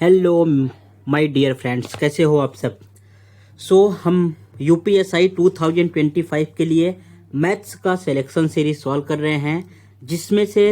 Hello my dear friends, कैसे हो आप सब। हम यूपीएसआई 2025 के लिए मैथ्स का सिलेक्शन सीरीज सॉल्व कर रहे हैं, जिसमें से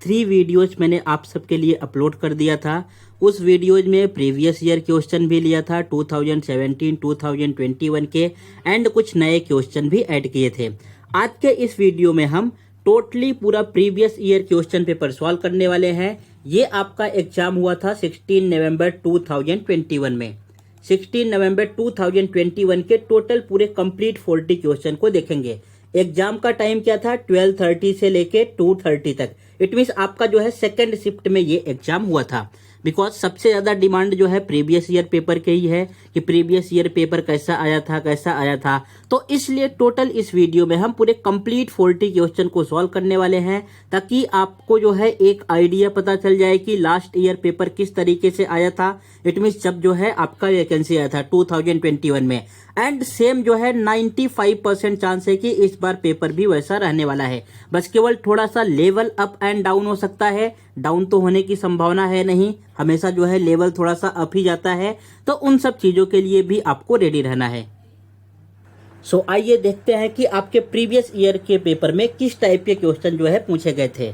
3 वीडियोज मैंने आप सबके लिए अपलोड कर दिया था। उस वीडियोज में प्रीवियस ईयर क्वेश्चन भी लिया था 2017 2021 के, एंड कुछ नए क्वेश्चन भी ऐड किए थे। आज के इस वीडियो में हम टोटली पूरा previous year question paper solve करने वाले हैं। ये आपका एग्जाम हुआ था 16 नवंबर 2021 में। 16 नवंबर 2021 के टोटल पूरे कंप्लीट 40 क्वेश्चन को देखेंगे। एग्जाम का टाइम क्या था, 12:30 से लेके 2:30 तक। इट मीन्स आपका जो है सेकेंड शिफ्ट में ये एग्जाम हुआ था। बिकॉज सबसे ज़्यादा डिमांड जो है प्रीवियस ईयर पेपर के ही है कि प्रीवियस ईयर पेपर कैसा आया था। तो इसलिए टोटल इस वीडियो में हम पूरे कंप्लीट 40 क्वेश्चन को सॉल्व करने वाले हैं, ताकि आपको जो है एक आइडिया पता चल जाए कि लास्ट ईयर पेपर किस तरीके से आया था। इट मीन्स जब जो है आपका वैकेंसी आया था 2021 में। एंड सेम जो है 95% चांस है कि इस बार पेपर भी वैसा रहने वाला है। बस केवल थोड़ा सा लेवल अप एंड डाउन हो सकता है। डाउन तो होने की संभावना है नहीं, हमेशा जो है लेवल थोड़ा सा अप ही जाता है। तो उन सब चीजों के लिए भी आपको रेडी रहना है। आइए देखते हैं कि आपके प्रीवियस ईयर के पेपर में किस टाइप के क्वेश्चन जो है पूछे गए थे।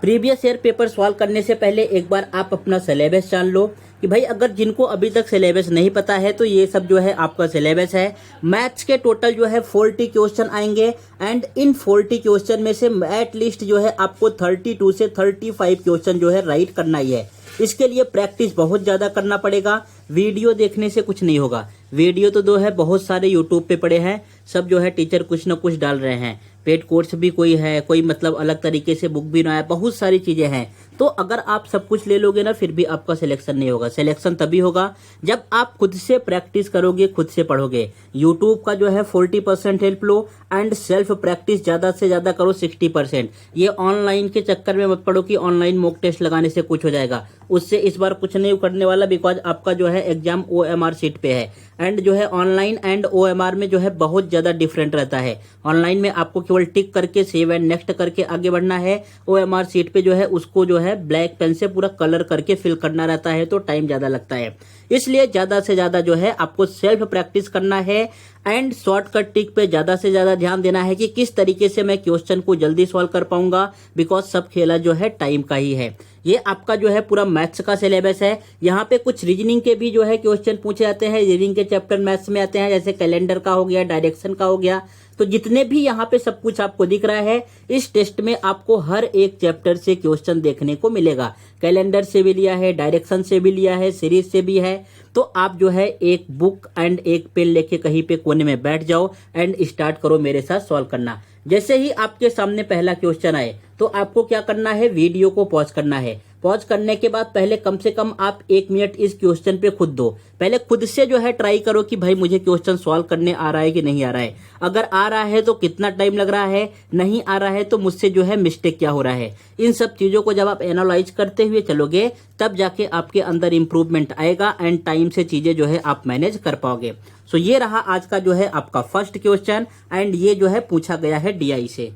प्रीवियस ईयर पेपर सॉल्व करने से पहले एक बार आप अपना सिलेबस जान लो कि भाई अगर जिनको अभी तक सिलेबस नहीं पता है तो ये सब जो है आपका सिलेबस है। मैथ्स के टोटल जो है 40 क्वेश्चन आएंगे, एंड इन 40 क्वेश्चन में से एटलीस्ट जो है आपको 32 से 35 क्वेश्चन जो है राइट करना ही है। इसके लिए प्रैक्टिस बहुत ज़्यादा करना पड़ेगा। वीडियो देखने से कुछ नहीं होगा। वीडियो तो है बहुत सारे यूट्यूब पे पड़े हैं, सब जो है टीचर कुछ ना कुछ डाल रहे हैं। पेड कोर्स भी कोई है, कोई मतलब अलग तरीके से बुक भी ना है, बहुत सारी चीज़ें हैं। तो अगर आप सब कुछ ले लोगे ना, फिर भी आपका सिलेक्शन नहीं होगा। सिलेक्शन तभी होगा जब आप खुद से प्रैक्टिस करोगे, खुद से पढ़ोगे। यूट्यूब का जो है 40% help low, and self practice ज़्यादा से ज़्यादा करो 60%। ये ऑनलाइन के चक्कर में मत पड़ो कि ऑनलाइन मॉक टेस्ट लगाने से कुछ हो जाएगा, उससे इस बार कुछ नहीं करने वाला। बिकॉज आपका जो है एग्जाम OMR सीट पे है, एंड जो है ऑनलाइन एंड OMR में जो है बहुत ज़्यादा डिफरेंट रहता है। ऑनलाइन में आपको केवल टिक करके सेव एंड नेक्स्ट करके आगे बढ़ना है। OMR सीट पे जो है उसको जो है ब्लैक पेन से पूरा कलर करके फिल करना रहता है, तो टाइम ज़्यादा लगता है। इसलिए ज़्यादा से ज़्यादा जो है आपको सेल्फ प्रैक्टिस करना है, एंड शॉर्टकट टिक पे ज़्यादा से ज़्यादा ध्यान देना है कि किस तरीके से मैं क्वेश्चन को जल्दी सॉल्व कर पाऊंगा। बिकॉज सब खेला जो है टाइम का ही है। ये आपका जो है पूरा मैथ्स का सिलेबस है। यहाँ पे कुछ रीजनिंग के भी जो है क्वेश्चन पूछे जाते हैं। रीजनिंग के चैप्टर मैथ्स में आते हैं, जैसे कैलेंडर का हो गया, डायरेक्शन का हो गया। तो जितने भी यहाँ पे सब कुछ आपको दिख रहा है, इस टेस्ट में आपको हर एक चैप्टर से क्वेश्चन देखने को मिलेगा। कैलेंडर से भी लिया है, डायरेक्शन से भी लिया है, सीरीज से भी है। तो आप जो है एक बुक एंड एक पेन लेके कहीं पे कोने में बैठ जाओ एंड स्टार्ट करो मेरे साथ सॉल्व करना। जैसे ही आपके सामने पहला क्वेश्चन आए तो आपको क्या करना है, वीडियो को पॉज करना है। पॉज करने के बाद पहले कम से कम आप 1 मिनट इस क्वेश्चन पे खुद दो। पहले खुद से जो है ट्राई करो कि भाई मुझे क्वेश्चन सॉल्व करने आ रहा है कि नहीं आ रहा है। अगर आ रहा है तो कितना टाइम लग रहा है, नहीं आ रहा है तो मुझसे जो है मिस्टेक क्या हो रहा है। इन सब चीज़ों को जब आप एनालाइज करते हुए चलोगे, तब जाके आपके अंदर इंप्रूवमेंट आएगा, एंड टाइम से चीज़ें जो है आप मैनेज कर पाओगे। ये रहा आज का जो है आपका फर्स्ट क्वेश्चन, एंड ये जो है पूछा गया है DI से।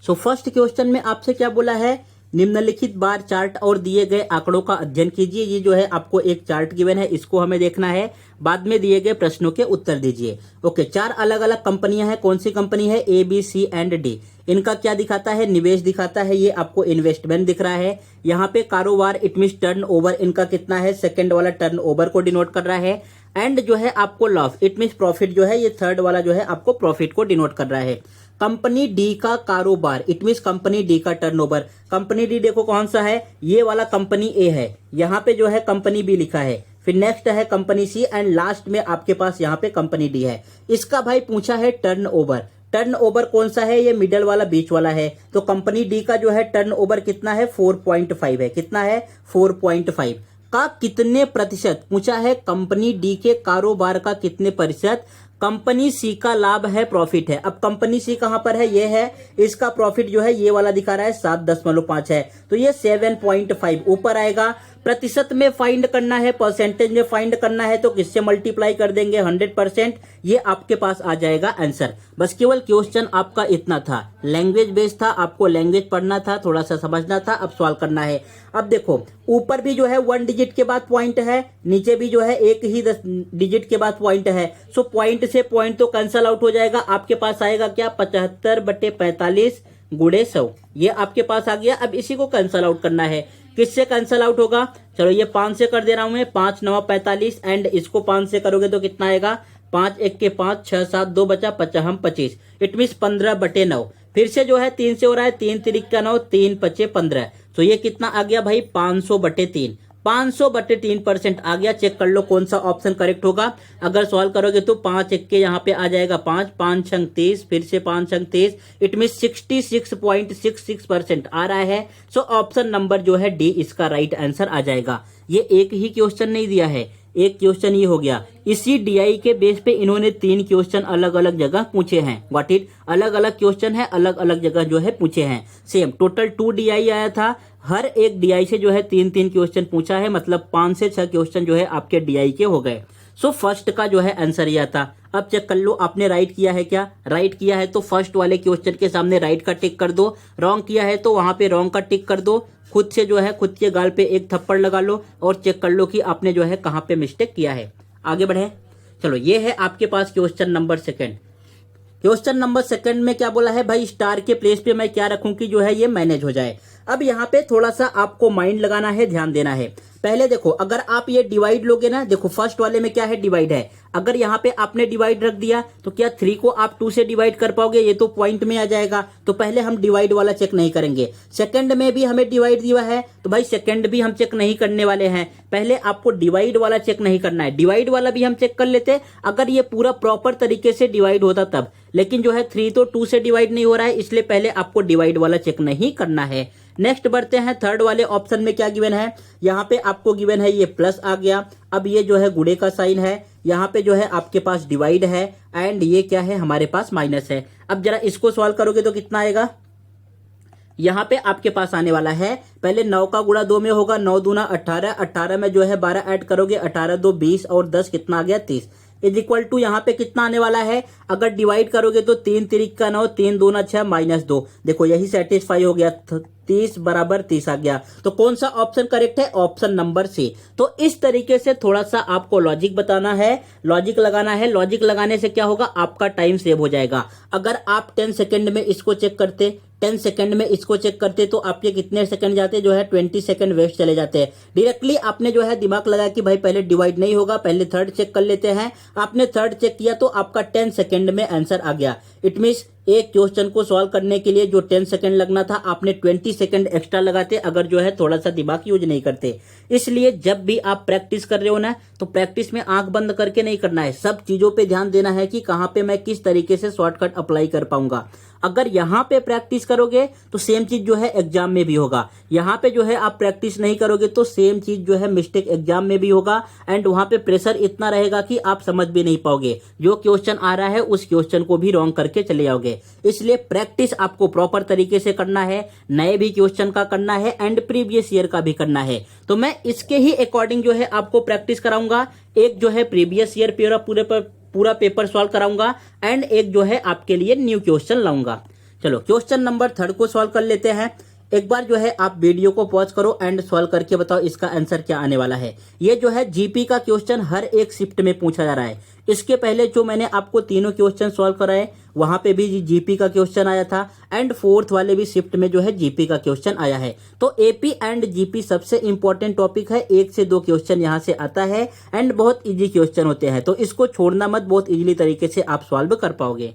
फर्स्ट क्वेश्चन में आपसे क्या बोला है, निम्नलिखित बार चार्ट और दिए गए आंकड़ों का अध्ययन कीजिए। ये जो है आपको एक चार्ट गिवन है, इसको हमें देखना है। बाद में दिए गए प्रश्नों के उत्तर दीजिए। ओके, 4 अलग अलग कंपनियां हैं। कौन सी कंपनी है, A, B, C and D। इनका क्या दिखाता है, निवेश दिखाता है। ये आपको इन्वेस्टमेंट दिख रहा है। यहाँ पे कारोबार इट मींस टर्न ओवर इनका कितना है, सेकंड वाला टर्न ओवर को डिनोट कर रहा है। एंड जो है आपको लॉस इट मींस प्रॉफिट जो है, ये थर्ड वाला जो है आपको प्रॉफिट को डिनोट कर रहा है। कंपनी डी का कारोबार इट मींस कंपनी डी का टर्नओवर। कंपनी डी देखो कौन सा है, ये वाला कंपनी ए है। यहाँ पे जो है कंपनी बी लिखा है, फिर नेक्स्ट है कंपनी सी, एंड लास्ट में आपके पास यहाँ पे कंपनी डी है। इसका भाई पूछा है टर्नओवर। टर्नओवर कौन सा है, ये मिडल वाला बीच वाला है। तो कंपनी डी का जो है टर्नओवर कितना है, 4.5 है। कितना है, 4.5 का कितने प्रतिशत पूछा है, कंपनी डी के कारोबार का कितने प्रतिशत कंपनी सी का लाभ है, प्रॉफिट है। अब कंपनी सी कहां पर है, ये है। इसका प्रॉफिट जो है ये वाला दिखा रहा है 7.5 है, तो ये 7.5 ऊपर आएगा। प्रतिशत में फाइंड करना है, परसेंटेज में फाइंड करना है तो किससे मल्टीप्लाई कर देंगे 100%, ये आपके पास आ जाएगा आंसर। बस केवल क्वेश्चन आपका इतना था, लैंग्वेज बेस्ड था, आपको लैंग्वेज पढ़ना था, थोड़ा सा समझना था, अब सॉल्व करना है। अब देखो ऊपर भी जो है 1 डिजिट के बाद पॉइंट है, नीचे भी जो है एक ही 10 डिजिट के बाद पॉइंट है। सो पॉइंट से पॉइंट तो कैंसल आउट हो जाएगा, आपके पास आएगा क्या 75/45 गुणे 100, ये आपके पास आ गया। अब इसी को कैंसल आउट करना है, किससे कैंसल आउट होगा, चलो ये 5 से कर दे रहा हूं मैं, 5 9 45 एंड इसको 5 से करोगे तो कितना आएगा 5 1 के 5 6 7 2 बचा 25, इट मीन 15/9। फिर से जो है 3 से हो रहा है, 3 3 का 9, 3 5 15, तो ये कितना आ गया भाई 500/3, 500/3% आ गया। चेक कर लो कौन सा ऑप्शन करेक्ट होगा। अगर सॉल्व करोगे तो 5 1 के यहाँ पे आ जाएगा 5 5 छंग 30, फिर से 5 छंग 30, इट मीन 66.66% आ रहा है। सो ऑप्शन नंबर जो है डी इसका राइट आंसर आ जाएगा। ये एक ही क्वेश्चन नहीं दिया है, एक क्वेश्चन ये हो गया। इसी डीआई के बेस पे इन्होंने 3 क्वेश्चन अलग अलग जगह पूछे हैं, व्हाट इट, अलग अलग क्वेश्चन है, अलग अलग जगह जो है पूछे हैं। सेम टोटल 2 डीआई आया था, हर एक डीआई से जो है 3 क्वेश्चन पूछा है, मतलब 5 से 6 क्वेश्चन जो है आपके डीआई के हो गए। सो फर्स्ट का जो है आंसर यह था। अब चेक कर लो आपने राइट किया है क्या, राइट किया है तो फर्स्ट वाले क्वेश्चन के सामने राइट का टिक कर दो, रॉन्ग किया है तो वहां पे रॉन्ग का टिक कर दो, खुद से जो है खुद के गाल पे एक थप्पड़ लगा लो और चेक कर लो कि आपने जो है कहां पे मिस्टेक किया है। आगे बढ़े, चलो ये है आपके पास क्वेश्चन नंबर 2। क्वेश्चन नंबर 2 में क्या बोला है भाई, स्टार के प्लेस पे मैं क्या रखूं कि जो है ये मैनेज हो जाए। अब यहाँ पे थोड़ा सा आपको माइंड लगाना है, ध्यान देना है। पहले देखो अगर आप ये डिवाइड लोगे ना, देखो फर्स्ट वाले में क्या है डिवाइड है, अगर यहाँ पे आपने डिवाइड रख दिया तो क्या 3 को आप 2 से डिवाइड कर पाओगे, ये तो पॉइंट में आ जाएगा। तो पहले हम डिवाइड वाला चेक नहीं करेंगे। सेकंड में भी हमें डिवाइड दिया है तो भाई सेकंड भी हम चेक नहीं करने वाले हैं, पहले आपको डिवाइड वाला चेक नहीं करना है। डिवाइड वाला भी हम चेक कर लेते अगर ये पूरा प्रॉपर तरीके से डिवाइड होता तब, लेकिन जो है 3 तो 2 से डिवाइड नहीं हो रहा है, इसलिए पहले आपको डिवाइड वाला चेक नहीं करना है। नेक्स्ट बढ़ते हैं, थर्ड वाले ऑप्शन में क्या गिवन है, यहाँ पे आपको गिवन है ये प्लस आ गया। अब ये जो है गुणे का साइन है, यहाँ पे जो है आपके पास डिवाइड है एंड ये क्या है हमारे पास माइनस है। अब जरा इसको सॉल्व करोगे तो कितना आएगा, यहाँ पे आपके पास आने वाला है, पहले 9 का गुणा 2 में होगा, 9 दूना 18, 18 में जो है 12 ऐड करोगे, 18 2 20 और 10 कितना आ गया 30, इज इक्वल टू यहाँ पे कितना आने वाला है, अगर डिवाइड करोगे तो 3 3 का 9, 3 दूना 6 -2, देखो यही सेटिस्फाई हो गया, 30 बराबर 30 आ गया। तो कौन सा ऑप्शन करेक्ट है, ऑप्शन नंबर सी। तो इस तरीके से थोड़ा सा आपको लॉजिक बताना है, लॉजिक लगाना है। लॉजिक लगाने से क्या होगा, आपका टाइम सेव हो जाएगा। अगर आप 10 सेकंड में इसको चेक करते, 10 सेकंड में इसको चेक करते तो आपके कितने सेकंड जाते, जो है 20 सेकंड वेस्ट चले जाते हैं। डायरेक्टली आपने जो है दिमाग लगाया कि भाई पहले डिवाइड नहीं होगा, पहले थर्ड चेक कर लेते हैं। आपने थर्ड चेक किया तो आपका 10 सेकंड में आंसर आ गया। इट मीन्स एक क्वेश्चन को सॉल्व करने के लिए जो 10 सेकंड लगना था, आपने 20 सेकंड एक्स्ट्रा लगाते अगर जो है थोड़ा सा दिमाग यूज नहीं करते। इसलिए जब भी आप प्रैक्टिस कर रहे हो ना, तो प्रैक्टिस में आंख बंद करके नहीं करना है, सब चीजों पे ध्यान देना है कि कहां पे मैं किस तरीके से शॉर्टकट अप्लाई कर पाऊंगा। अगर यहां पे प्रैक्टिस करोगे तो सेम चीज जो है एग्जाम में भी होगा, यहां पे जो है आप प्रैक्टिस नहीं करोगे तो सेम चीज जो है मिस्टेक एग्जाम में भी होगा एंड वहां पे प्रेशर इतना रहेगा कि आप समझ भी नहीं पाओगे, जो क्वेश्चन आ रहा है उस क्वेश्चन को भी रॉन्ग करके चले जाओगे। इसलिए प्रैक्टिस आपको प्रॉपर तरीके से करना है, नए भी क्वेश्चन का करना है एंड प्रीवियस ईयर का भी करना है। तो मैं इसके ही अकॉर्डिंग जो है आपको प्रैक्टिस कराऊंगा, एक जो है प्रीवियस ईयर पूरा पेपर सॉल्व कराऊंगा एंड एक जो है आपके लिए न्यू क्वेश्चन लाऊंगा। चलो क्वेश्चन नंबर 3 को सॉल्व कर लेते हैं। एक बार जो है आप वीडियो को पॉज करो एंड सॉल्व करके बताओ इसका आंसर क्या आने वाला है। ये जो है जीपी का क्वेश्चन हर एक शिफ्ट में पूछा जा रहा है। इसके पहले जो मैंने आपको तीनों क्वेश्चन सॉल्व कराए वहां पे भी जीपी का क्वेश्चन आया था एंड फोर्थ वाले भी शिफ्ट में जो है जीपी का क्वेश्चन आया है। तो एपी एंड जीपी सबसे इंपॉर्टेंट टॉपिक है, 1 से 2 क्वेश्चन यहाँ से आता है एंड बहुत इजी क्वेश्चन होते हैं, तो इसको छोड़ना मत, बहुत इजीली तरीके से आप सॉल्व कर पाओगे।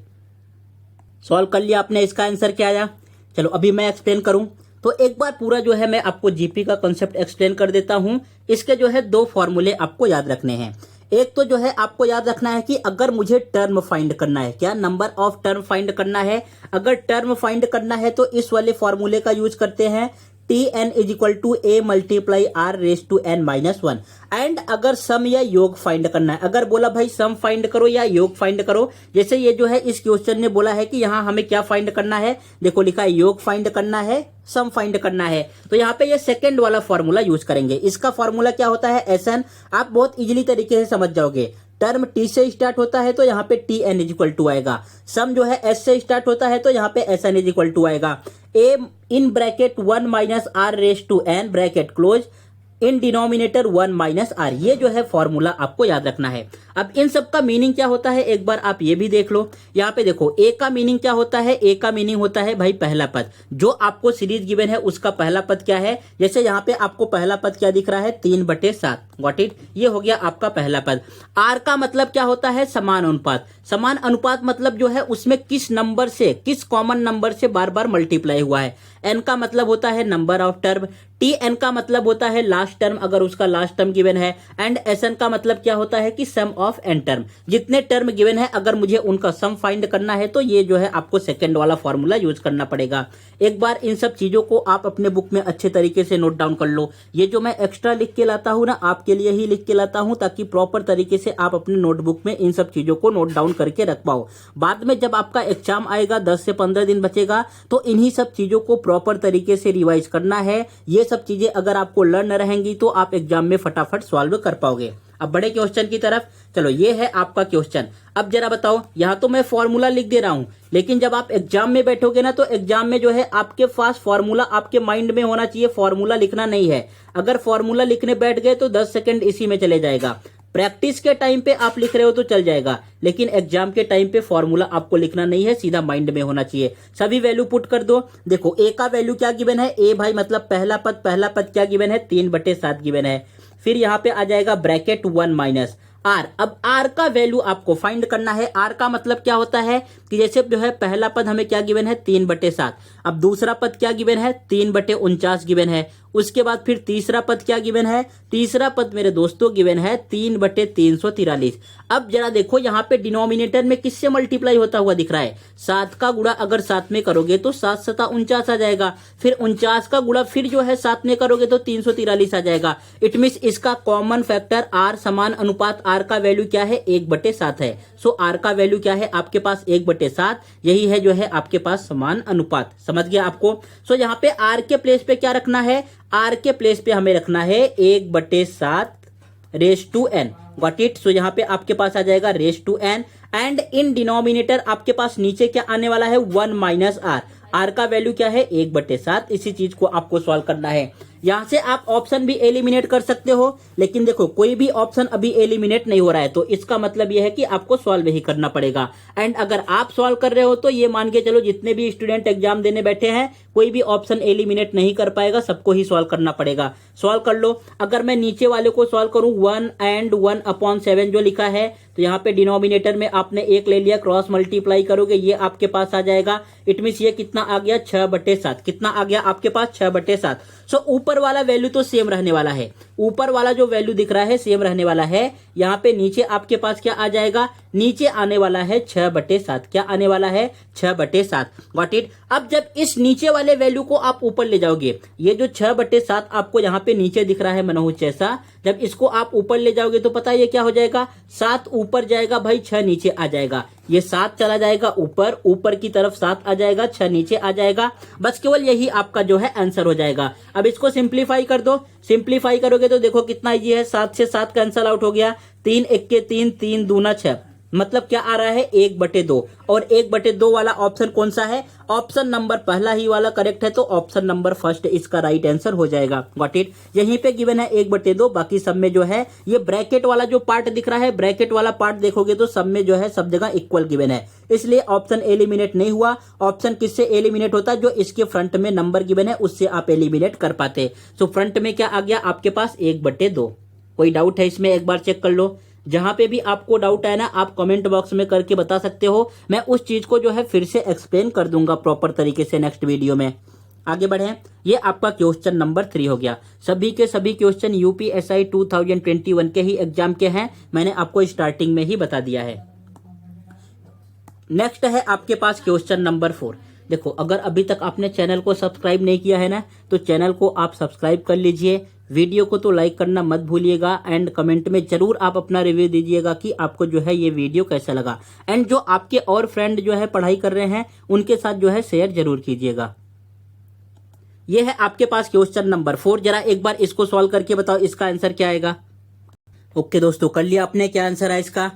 सॉल्व कर लिया आपने, इसका आंसर क्या आया। चलो अभी मैं एक्सप्लेन करूं तो एक बार पूरा जो है मैं आपको जीपी का कॉन्सेप्ट एक्सप्लेन कर देता हूं। इसके जो है 2 फॉर्मूले आपको याद रखने हैं। एक तो जो है आपको याद रखना है कि अगर मुझे टर्म फाइंड करना है, क्या नंबर ऑफ टर्म फाइंड करना है, अगर टर्म फाइंड करना है तो इस वाले फॉर्मूले का यूज करते हैं, T N is equal to A multiply R raise to N minus one. And अगर सम या योग फाइंड करना है, अगर बोला भाई सम फाइंड करो या योग फाइंड करो, जैसे ये जो है इस क्वेश्चन ने बोला है कि यहाँ हमें क्या फाइंड करना है, देखो लिखा है योग फाइंड करना है, सम फाइंड करना है, तो यहाँ पे ये सेकंड वाला फॉर्मूला यूज करेंगे। इसका फॉर्मूला क्या होता है, एस एन, आप बहुत इजीली तरीके से समझ जाओगे। टर्म टी से स्टार्ट होता है तो यहाँ पे T N is equal to आएगा, सम जो है एस से स्टार्ट होता है तो यहाँ पे S N is equal to आएगा। A in bracket 1 minus R raise to N bracket close, in denominator 1 minus R, ये जो है फॉर्मूला आपको याद रखना है। अब इन सब का मीनिंग क्या होता है एक बार आप ये भी देख लो। यहाँ पे देखो ए का मीनिंग क्या होता है, ए का मीनिंग होता है भाई पहला पद, जो आपको सीरीज गिवन है उसका पहला पद क्या है, जैसे यहाँ पे आपको पहला पद क्या दिख रहा है 3/7, गॉट इट, ये हो गया आपका पहला पद। आर का मतलब क्या होता है, समान अनुपात। समान अनुपात मतलब जो है उसमें किस नंबर से, किस कॉमन नंबर से बार बार मल्टीप्लाई हुआ है। एन का मतलब होता है number of term, T N का मतलब होता है लास्ट टर्म अगर उसका लास्ट टर्म गिवन है, एंड एस एन का मतलब क्या होता है कि सम ऑफ एन टर्म। जितने टर्म गिवन है अगर मुझे उनका सम फाइंड करना है तो ये जो है आपको सेकंड वाला फॉर्मूला यूज करना पड़ेगा। एक बार इन सब चीजों को आप अपने बुक में अच्छे तरीके से नोट डाउन कर लो। ये जो मैं एक्स्ट्रा लिख के लाता हूं ना, आपके लिए ही लिख के लाता हूं ताकि प्रॉपर तरीके से आप अपने नोटबुक में इन सब चीजों को नोट डाउन करके रख पाओ। बाद में जब आपका एग्जाम आएगा, 10 से 15 दिन बचेगा, तो इन्हीं सब चीजों को प्रॉपर तरीके से रिवाइज करना है। ये सब चीजें अगर आपको लर्न रहेंगी तो आप एग्जाम में फटाफट सॉल्व कर पाओगे। अब बड़े क्वेश्चन की तरफ चलो, ये है आपका क्वेश्चन। अब जरा बताओ, यहाँ तो मैं फॉर्मूला लिख दे रहा हूं, लेकिन जब आप एग्जाम में बैठोगे ना तो एग्जाम में जो है आपके पास फॉर्मूला आपके माइंड में होना चाहिए, फॉर्मूला लिखना नहीं है। अगर फॉर्मूला लिखने बैठ गए तो 10 सेकंड इसी में चले जाएगा। प्रैक्टिस के टाइम पे आप लिख रहे हो तो चल जाएगा, लेकिन एग्जाम के टाइम पे फॉर्मूला आपको लिखना नहीं है, सीधा माइंड में होना चाहिए। सभी वैल्यू पुट कर दो। देखो ए का वैल्यू क्या गिवन है, ए भाई मतलब पहला पद क्या गिवन है, 3/7 गिवन है। फिर यहाँ पे आ जाएगा ब्रैकेट 1 माइनस आर। अब आर का वैल्यू आपको फाइंड करना है। आर का मतलब क्या होता है कि जैसे जो है पहला पद हमें क्या गिवन है 3/7, अब दूसरा पद क्या गिवन है 3/49 गिवन है। उसके बाद फिर तीसरा पद क्या गिवन है, तीसरा पद मेरे दोस्तों गिवन है 3/343। अब जरा देखो यहाँ पे डिनोमिनेटर में किससे मल्टीप्लाई होता हुआ दिख रहा है, 7 का गुणा अगर 7 में करोगे तो 7 7 49 आ जाएगा। फिर 49 का गुणा फिर जो है 7 में करोगे तो 343 आ जाएगा। इट मीन्स इसका कॉमन फैक्टर आर, समान अनुपात आर का वैल्यू क्या है 1/7 है। सो आर का वैल्यू क्या है आपके पास 1/7, यही है जो है आपके पास समान अनुपात। समझ गया आपको। सो यहाँ पे आर के प्लेस पे क्या रखना है, आर के प्लेस पे हमें रखना है 1/7 raise to N, got it. So यहाँ पे आपके पास आ जाएगा raise to N, and in denominator आपके पास नीचे क्या आने वाला है 1 माइनस आर। आर का वैल्यू क्या है 1/7। इसी चीज को आपको सॉल्व करना है। यहां से आप ऑप्शन भी एलिमिनेट कर सकते हो, लेकिन देखो कोई भी ऑप्शन अभी एलिमिनेट नहीं हो रहा है, तो इसका मतलब यह है कि आपको सॉल्व ही करना पड़ेगा। एंड अगर आप सॉल्व कर रहे हो तो ये मान के चलो जितने भी स्टूडेंट एग्जाम देने बैठे हैं कोई भी ऑप्शन एलिमिनेट नहीं कर पाएगा, सबको ही सॉल्व करना पड़ेगा। सॉल्व कर लो। अगर मैं नीचे वाले को सॉल्व करूं 1 एंड 1/7 जो लिखा है, तो यहाँ पे डिनोमिनेटर में आपने 1 ले लिया, क्रॉस मल्टीप्लाई करोगे ये आपके पास आ जाएगा। इट मीन्स ये कितना आ गया 6/7। कितना आ गया आपके पास 6/7। सो ऊपर वाला वैल्यू तो सेम रहने वाला है, ऊपर वाला जो वैल्यू दिख रहा है सेम रहने वाला है। यहाँ पे नीचे आपके पास क्या आ जाएगा, नीचे आने वाला है 6/7। क्या आने वाला है 6/7, गॉट इट। अब जब इस नीचे वाले वैल्यू को आप ऊपर ले जाओगे, ये जो 6/7 आपको यहाँ पे नीचे दिख रहा है मनोज जैसा, जब इसको आप ऊपर ले जाओगे तो पता है ये क्या हो जाएगा, 7 ऊपर जाएगा भाई 6 नीचे आ जाएगा। ये 7 चला जाएगा ऊपर, ऊपर की तरफ 7 आ जाएगा, 6 नीचे आ जाएगा। बस केवल यही आपका जो है आंसर हो जाएगा। अब इसको सिंप्लीफाई कर दो। सिंप्लीफाई करोगे तो देखो कितना इजी है, 7 से 7 कैंसल आउट हो गया, 3 1 के 3, 3 दूना 6, मतलब क्या आ रहा है 1/2। और 1/2 वाला ऑप्शन कौन सा है, ऑप्शन नंबर पहला ही वाला करेक्ट है, तो ऑप्शन नंबर फर्स्ट इसका राइट आंसर हो जाएगा, गॉट इट। यहीं पे गिवन है 1/2, बाकी सब में जो है ये ब्रैकेट वाला जो पार्ट दिख रहा है, ब्रैकेट वाला पार्ट देखोगे तो सब में जो है सब जगह इक्वल गिवन है, इसलिए ऑप्शन एलिमिनेट नहीं हुआ। ऑप्शन किससे एलिमिनेट होता है, जो इसके फ्रंट में नंबर गिवन है उससे आप एलिमिनेट कर पाते। सो फ्रंट में क्या आ गया आपके पास 1/2। कोई डाउट है इसमें एक बार चेक कर लो। जहां पे भी आपको डाउट है ना, आप कमेंट बॉक्स में करके बता सकते हो, मैं उस चीज को जो है फिर से एक्सप्लेन कर दूंगा प्रॉपर तरीके से नेक्स्ट वीडियो में। आगे बढ़े। ये आपका क्वेश्चन नंबर 3 हो गया। सभी के सभी क्वेश्चन यूपीएसआई 2021 के ही एग्जाम के हैं, मैंने आपको स्टार्टिंग में ही बता दिया है। नेक्स्ट है आपके पास क्वेश्चन नंबर 4। देखो अगर अभी तक आपने चैनल को सब्सक्राइब नहीं किया है ना, तो चैनल को आप सब्सक्राइब कर लीजिए। वीडियो को तो लाइक करना मत भूलिएगा एंड कमेंट में जरूर आप अपना रिव्यू दीजिएगा कि आपको जो है ये वीडियो कैसा लगा। एंड जो आपके और फ्रेंड जो है पढ़ाई कर रहे हैं उनके साथ जो है शेयर जरूर कीजिएगा। ये है आपके पास क्वेश्चन नंबर 4। जरा एक बार इसको सॉल्व करके बताओ इसका आंसर क्या आएगा। ओके दोस्तों, कर लिया आपने, क्या आंसर है इसका।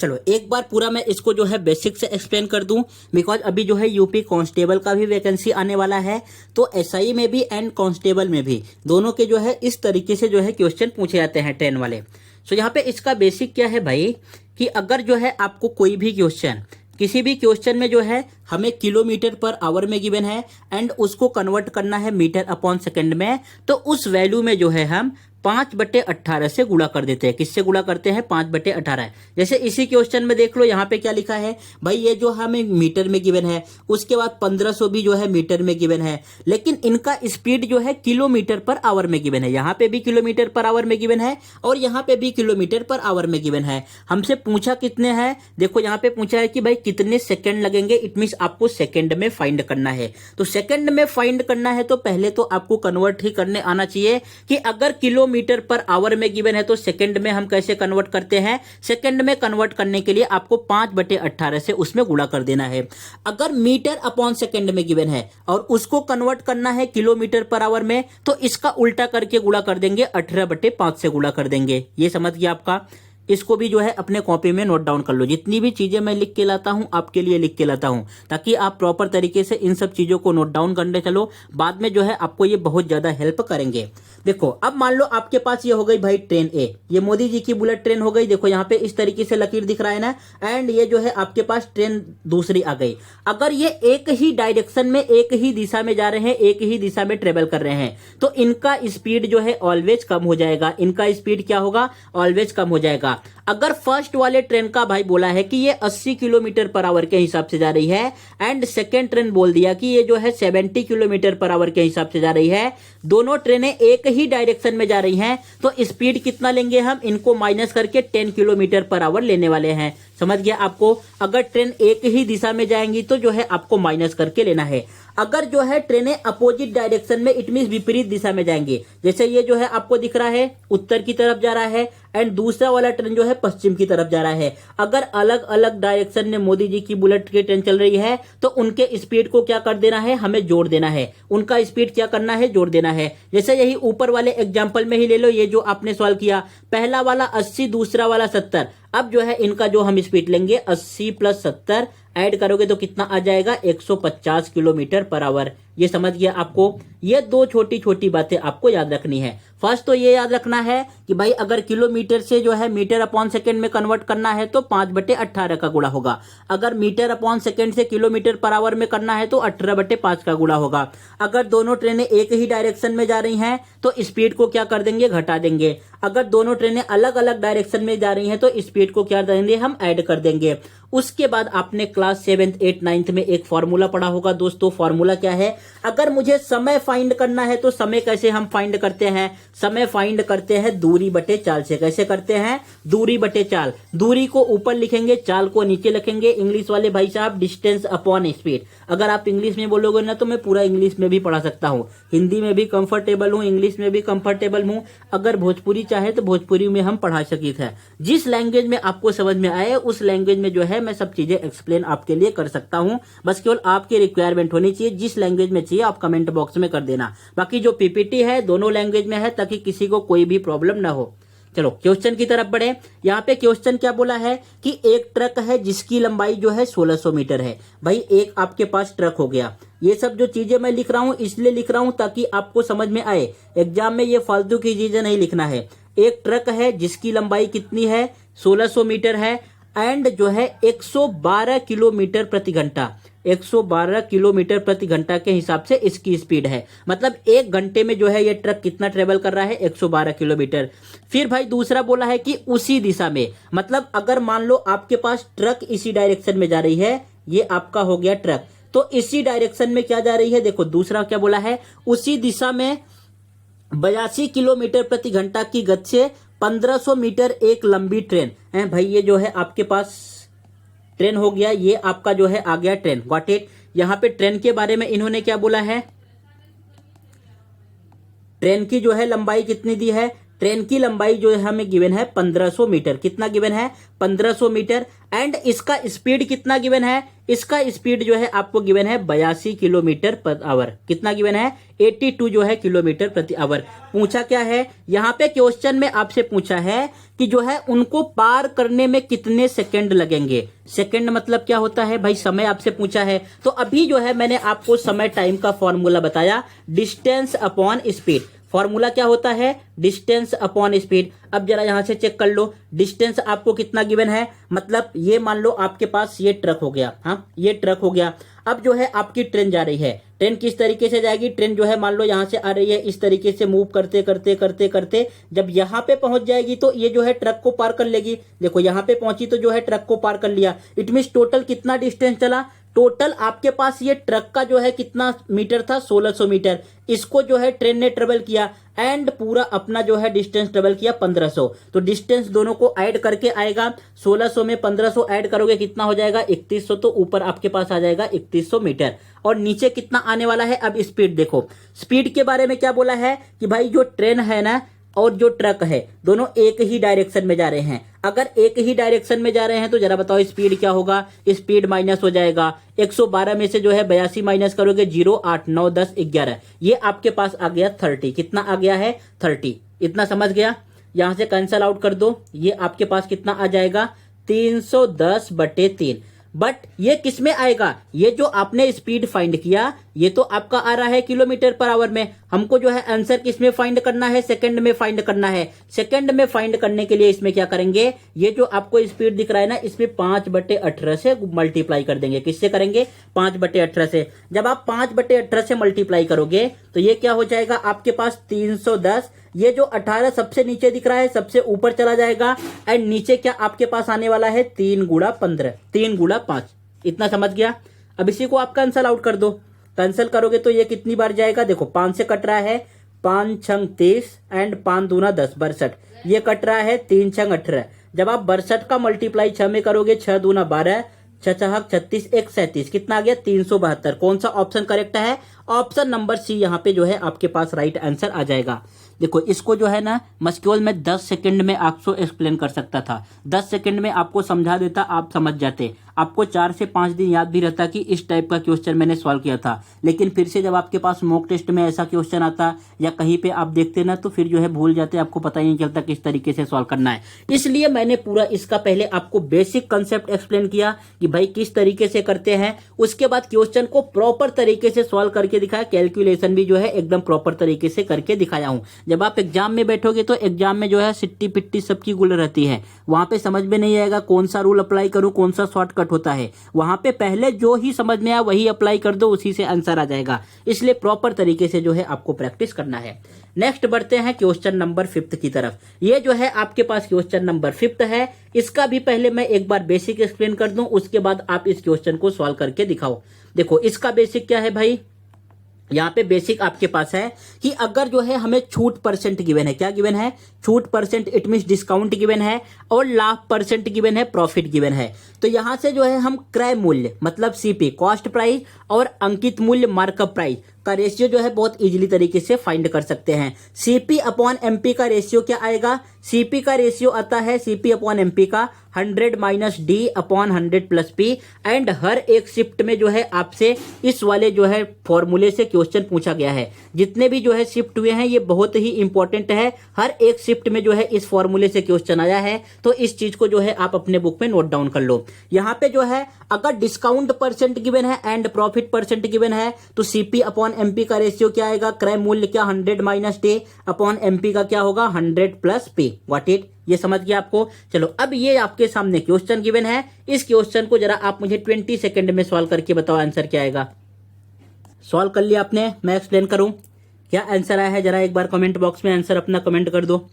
चलो एक बार पूरा मैं इसको जो है बेसिक से एक्सप्लेन कर दूं, बिकॉज अभी जो है यूपी कांस्टेबल का भी वैकेंसी आने वाला है, तो एसआई में भी एंड कांस्टेबल में भी दोनों के जो है इस तरीके से जो है क्वेश्चन पूछे जाते हैं ट्रेन वाले। सो यहाँ पे इसका बेसिक क्या है भाई, कि अगर जो है आपको कोई भी क्वेश्चन, किसी भी क्वेश्चन में जो है हमें किलोमीटर पर आवर में गिवन है एंड उसको कन्वर्ट करना है मीटर अपॉन सेकंड में, तो उस वैल्यू में जो है हम 5/18 से गुणा कर देते हैं। किससे गुणा करते हैं? 5/18। जैसे इसी क्वेश्चन में देख लो, यहाँ पे क्या लिखा है भाई, ये जो हमें मीटर में गिवन है, उसके बाद 1500 भी जो है मीटर में गिवन है, लेकिन इनका स्पीड जो है किलोमीटर पर आवर में गिवन है। यहाँ पे भी किलोमीटर पर आवर में गिवन है और यहाँ पे भी किलोमीटर पर आवर में गिवन है। हमसे पूछा कितने हैं, देखो यहाँ पे पूछा है कि भाई कितने सेकंड लगेंगे। इट मींस आपको सेकंड में फाइंड करना है। तो सेकंड में फाइंड करना है तो पहले तो आपको कन्वर्ट ही करने आना चाहिए कि अगर किलोमीटर पर आवर में गिवन है तो सेकंड में हम कैसे कन्वर्ट करते हैं। सेकंड में कन्वर्ट करने के लिए आपको 5/18 से उसमें गुणा कर देना है। अगर मीटर अपॉन सेकंड में गिवन है और उसको कन्वर्ट करना है किलोमीटर पर आवर में, तो इसका उल्टा करके गुणा कर देंगे, 18/5 से गुणा कर देंगे। ये समझ गया आपका। इसको भी जो है अपने कॉपी में नोट डाउन कर लो। जितनी भी चीजें मैं लिख के लाता हूं आपके लिए लिख के लाता हूं, ताकि आप प्रॉपर तरीके से इन सब चीजों को नोट डाउन करने चलो। बाद में जो है आपको ये बहुत ज्यादा हेल्प करेंगे। देखो अब मान लो आपके पास ये हो गई भाई ट्रेन ए, ये मोदी जी की बुलेट ट्रेन हो गई। देखो यहाँ पे इस तरीके से लकीर दिख रहा है ना, एंड ये जो है आपके पास ट्रेन दूसरी आ गई। अगर ये एक ही डायरेक्शन में, एक ही दिशा में जा रहे हैं, एक ही दिशा में ट्रेवल कर रहे हैं, तो इनका स्पीड जो है ऑलवेज कम हो जाएगा। इनका स्पीड क्या होगा? ऑलवेज कम हो जाएगा। अगर फर्स्ट वाले ट्रेन का भाई बोला है कि ये 80 किलोमीटर पर आवर के हिसाब से जा रही है, एंड सेकेंड ट्रेन बोल दिया कि ये जो है 70 किलोमीटर पर आवर के हिसाब से जा रही है, दोनों ट्रेनें एक ही डायरेक्शन में जा रही हैं, तो स्पीड कितना लेंगे हम? इनको माइनस करके 10 किलोमीटर पर आवर लेने वाले हैं। समझ गया आपको। अगर ट्रेन एक ही दिशा में जाएंगी तो जो है आपको माइनस करके लेना है। अगर जो है ट्रेनें अपोजिट डायरेक्शन में, इट मींस विपरीत दिशा में जाएंगे, जैसे ये जो है आपको दिख रहा है उत्तर की तरफ जा रहा है एंड दूसरा वाला ट्रेन जो है पश्चिम की तरफ जा रहा है, अगर अलग अलग डायरेक्शन में मोदी जी की बुलेट की ट्रेन चल रही है, तो उनके स्पीड को क्या कर देना है? हमें जोड़ देना है। उनका स्पीड क्या करना है? जोड़ देना है। जैसे यही ऊपर वाले एग्जाम्पल में ही ले लो, ये जो आपने सवाल किया, पहला वाला 80, दूसरा वाला 70। अब जो है इनका जो हम स्पीड लेंगे 80 + 70 ऐड करोगे तो कितना आ जाएगा? 150 किलोमीटर पर आवर। ये समझ गया आपको। ये दो छोटी छोटी बातें आपको याद रखनी है। फर्स्ट तो ये याद रखना है कि भाई अगर किलोमीटर से जो है मीटर अपॉन सेकंड में कन्वर्ट करना है तो 5/18 का गुणा होगा। अगर मीटर अपॉन सेकंड से किलोमीटर पर आवर में करना है तो 18/5 का गुणा होगा। अगर दोनों ट्रेनें एक ही डायरेक्शन में जा रही हैं तो स्पीड को क्या कर देंगे? घटा देंगे। अगर दोनों ट्रेनें अलग अलग डायरेक्शन में जा रही हैं तो स्पीड को क्या देंगे? हम ऐड कर देंगे। उसके बाद आपने क्लास 7th 8th 9th में एक फॉर्मूला पढ़ा होगा दोस्तों। फॉर्मूला क्या है? अगर मुझे समय फाइंड करना है तो समय कैसे हम फाइंड करते हैं? समय फाइंड करते हैं दूरी बटे चाल से। कैसे करते हैं? दूरी बटे चाल। दूरी को ऊपर लिखेंगे, चाल को नीचे लिखेंगे। इंग्लिश वाले भाई साहब डिस्टेंस अपॉन स्पीड। अगर आप इंग्लिश में बोलोगे ना तो मैं पूरा इंग्लिश में भी पढ़ा सकता हूँ। हिंदी में भी कंफर्टेबल हूँ, इंग्लिश में भी कंफर्टेबल हूँ। अगर भोजपुरी चाहे तो भोजपुरी में हम पढ़ा सकते हैं। जिस लैंग्वेज में आपको समझ में आए उस लैंग्वेज में जो है मैं सब चीजें एक्सप्लेन आपके लिए कर सकता हूं। बस केवल आपकी रिक्वायरमेंट होनी चाहिए। जिस लैंग्वेज में चाहिए आप कमेंट बॉक्स में कर देना। बाकी जो पीपीटी है दोनों लैंग्वेज में है ताकि किसी को कोई भी प्रॉब्लम ना हो। चलो क्वेश्चन की तरफ बढ़े। यहाँ पे क्वेश्चन क्या बोला है कि एक ट्रक है जिसकी लंबाई जो है 1600 मीटर है। भाई एक आपके पास ट्रक हो गया। ये सब जो चीजें मैं लिख रहा हूं इसलिए लिख रहा हूं ताकि आपको समझ में आए। एग्जाम में ये फालतू की चीजें नहीं लिखना है। एक ट्रक है जिसकी लंबाई कितनी है? 1600 मीटर है एंड जो है 112 किलोमीटर प्रति घंटा, 112 किलोमीटर प्रति घंटा के हिसाब से इसकी स्पीड है। मतलब एक घंटे में जो है ये ट्रक कितना ट्रेवल कर रहा है? 112 किलोमीटर। फिर भाई दूसरा बोला है कि उसी दिशा में, मतलब अगर मान लो आपके पास ट्रक इसी डायरेक्शन में जा रही है, ये आपका हो गया ट्रक, तो इसी डायरेक्शन में क्या जा रही है? देखो दूसरा क्या बोला है? उसी दिशा में 82 किलोमीटर प्रति घंटा की गति से 1500 मीटर एक लंबी ट्रेन है। भाई ये जो है आपके पास ट्रेन हो गया, ये आपका जो है आ गया ट्रेन। Got it. यहाँ पे ट्रेन के बारे में इन्होंने क्या बोला है, ट्रेन की जो है लंबाई कितनी दी है, ट्रेन की लंबाई जो है हमें गिवन है 1500 मीटर। कितना गिवन है, 1500 मीटर। एंड इसका स्पीड कितना गिवन है, इसका स्पीड जो है आपको गिवन है 82 किलोमीटर पर आवर। कितना गिवन है, 82 जो है किलोमीटर प्रति आवर। पूछा क्या है यहाँ पे क्वेश्चन में आपसे पूछा है कि जो है उनको पार करने में कितने सेकंड लगेंगे। सेकंड मतलब क्या होता है भाई, समय आपसे पूछा है। तो अभी जो है मैंने आपको समय टाइम का फॉर्मूला बताया, डिस्टेंस अपॉन स्पीड। फॉर्मूला क्या होता है, डिस्टेंस अपॉन स्पीड। अब जरा यहां से चेक कर लो, डिस्टेंस आपको कितना गिवन है, मतलब ये मान लो आपके पास ये ट्रक हो गया, हाँ ये ट्रक हो गया। अब जो है आपकी ट्रेन जा रही है, ट्रेन किस तरीके से जाएगी, ट्रेन जो है मान लो यहां से आ रही है, इस तरीके से मूव करते करते करते करते जब यहां पे पहुंच जाएगी तो ये जो है ट्रक को पार कर लेगी। देखो यहां पे पहुंची तो जो है ट्रक को पार कर लिया। इट मींस टोटल कितना डिस्टेंस चला, टोटल आपके पास ये ट्रक का जो है कितना मीटर था, 1600 मीटर। इसको जो है ट्रेन ने ट्रेवल किया एंड पूरा अपना जो है डिस्टेंस ट्रेवल किया 1500। तो डिस्टेंस दोनों को ऐड करके आएगा, 1600 में 1500 ऐड करोगे कितना हो जाएगा, 3100। तो ऊपर आपके पास आ जाएगा 3100 मीटर। और नीचे कितना आने वाला है, अब स्पीड देखो। स्पीड के बारे में क्या बोला है कि भाई जो ट्रेन है ना और जो ट्रक है दोनों एक ही डायरेक्शन में जा रहे हैं। अगर एक ही डायरेक्शन में जा रहे हैं तो जरा बताओ स्पीड क्या होगा, स्पीड माइनस हो जाएगा। 112 में से जो है 82 माइनस करोगे 0, 8, 9, 10, 11, ये आपके पास आ गया 30। कितना आ गया है, 30। इतना समझ गया, यहां से कैंसल आउट कर दो, ये आपके पास कितना आ जाएगा, 310/3। बट ये किस में आएगा, ये जो आपने स्पीड फाइंड किया ये तो आपका आ रहा है किलोमीटर पर आवर में। हमको जो है आंसर किस में फाइंड करना है, सेकंड में फाइंड करना है। सेकंड में फाइंड करने के लिए इसमें क्या करेंगे, ये जो आपको स्पीड दिख रहा है ना इसमें 5/18 से मल्टीप्लाई कर देंगे। किससे करेंगे, 5/18 से। जब आप 5/18 से मल्टीप्लाई करोगे तो ये क्या हो जाएगा आपके पास 310। ये जो 18 सबसे नीचे दिख रहा है सबसे ऊपर चला जाएगा एंड नीचे क्या आपके पास आने वाला है 3 × 15, 3 × 5। इतना समझ गया। अब इसी को आप कैंसल आउट कर दो, कैंसिल करोगे तो ये कितनी बार जाएगा, देखो 5 से कट रहा है, 5 × 30 एंड 5 × 2 = 10, 62। ये कट रहा है 3 × 18। जब आप 62 का मल्टीप्लाई 6 में करोगे, 6 × 2 = 12, 6 × 6 = 36, 1 × 37, कितना आ गया 372। कौन सा ऑप्शन करेक्ट है, ऑप्शन नंबर सी यहाँ पे जो है आपके पास राइट आंसर आ जाएगा। देखो इसको जो है ना मस्क्यूल में 10 सेकंड में आपको एक्सप्लेन कर सकता था, 10 सेकंड में आपको समझा देता, आप समझ जाते। आपको 4 से 5 दिन याद भी रहता कि इस टाइप का क्वेश्चन मैंने सॉल्व किया था। लेकिन फिर से जब आपके पास मॉक टेस्ट में ऐसा क्वेश्चन आता या कहीं पे आप देखते ना तो फिर जो है भूल जाते, आपको पता ही नहीं चलता किस तरीके से सॉल्व करना है। इसलिए मैंने पूरा इसका पहले आपको बेसिक कंसेप्ट एक्सप्लेन किया कि भाई किस तरीके से करते हैं, उसके बाद क्वेश्चन को प्रॉपर तरीके से सॉल्व करके दिखाया, कैलकुलेशन भी जो है एकदम प्रॉपर तरीके से करके दिखाया हूं। जब आप एग्जाम में बैठोगे तो एग्जाम में जो है सिट्टी पिट्टी सबकी गुल रहती है, वहां पे समझ में नहीं आएगा कौन सा रूल अप्लाई करूं, कौन सा शॉर्टकट होता है। वहां पे पहले जो ही समझ में आया वही अप्लाई कर दो, उसी से आंसर आ जाएगा। इसलिए प्रॉपर तरीके से जो है आपको प्रैक्टिस करना है। नेक्स्ट बढ़ते हैं क्वेश्चन नंबर 5 की तरफ। ये जो है आपके पास क्वेश्चन नंबर 5 है, इसका भी पहले मैं एक बार बेसिक एक्सप्लेन कर दूं, उसके बाद आप इस क्वेश्चन को सॉल्व करके दिखाओ। देखो इसका बेसिक क्या है भाई, यहाँ पे बेसिक आपके पास है कि अगर जो है हमें छूट परसेंट गिवन है, क्या गिवन है, छूट percent, it means discount given है, और लाभ परसेंट गिवन है, प्रॉफिट गिवन है। तो यहां से जो है हम क्रय मूल्य मतलब सीपी कॉस्ट प्राइस और अंकित मूल्य मार्कअप प्राइस का रेशियो जो है बहुत इजीली तरीके से फाइंड कर सकते हैं। सीपी अपॉन एमपी का रेशियो क्या आएगा, सीपी का रेशियो आता है सीपी अपॉन एमपी का 100 - D अपॉन 100 + P। एंड हर एक शिफ्ट में जो है आपसे इस वाले जो है फॉर्मूले से क्वेश्चन पूछा गया है। जितने भी जो है शिफ्ट हुए हैं ये बहुत ही इंपॉर्टेंट है, हर एक शिफ्ट में जो है इस फॉर्मूले से क्वेश्चन आया है। तो इस चीज को जो है आप अपने बुक में नोट डाउन कर लो। यहाँ पे जो है अगर डिस्काउंट परसेंट गिवन है एंड प्रॉफिट परसेंट गिवन है तो सीपी अपॉन एमपी का रेशियो क्या आएगा, क्रय मूल्य क्या 100 - D अपॉन एमपी का क्या होगा 100 + P। व्हाट इट, ये समझ गया आपको। चलो अब ये आपके सामने क्वेश्चन गिवन है, इस क्वेश्चन को जरा आप मुझे 20 सेकंड में सॉल्व करके बताओ आंसर क्या आएगा। सॉल्व कर लिया आपने, मैं एक्सप्लेन करूं क्या आंसर आया है, जरा एक बार कमेंट बॉक्स में आंसर अपना कमेंट कर दो।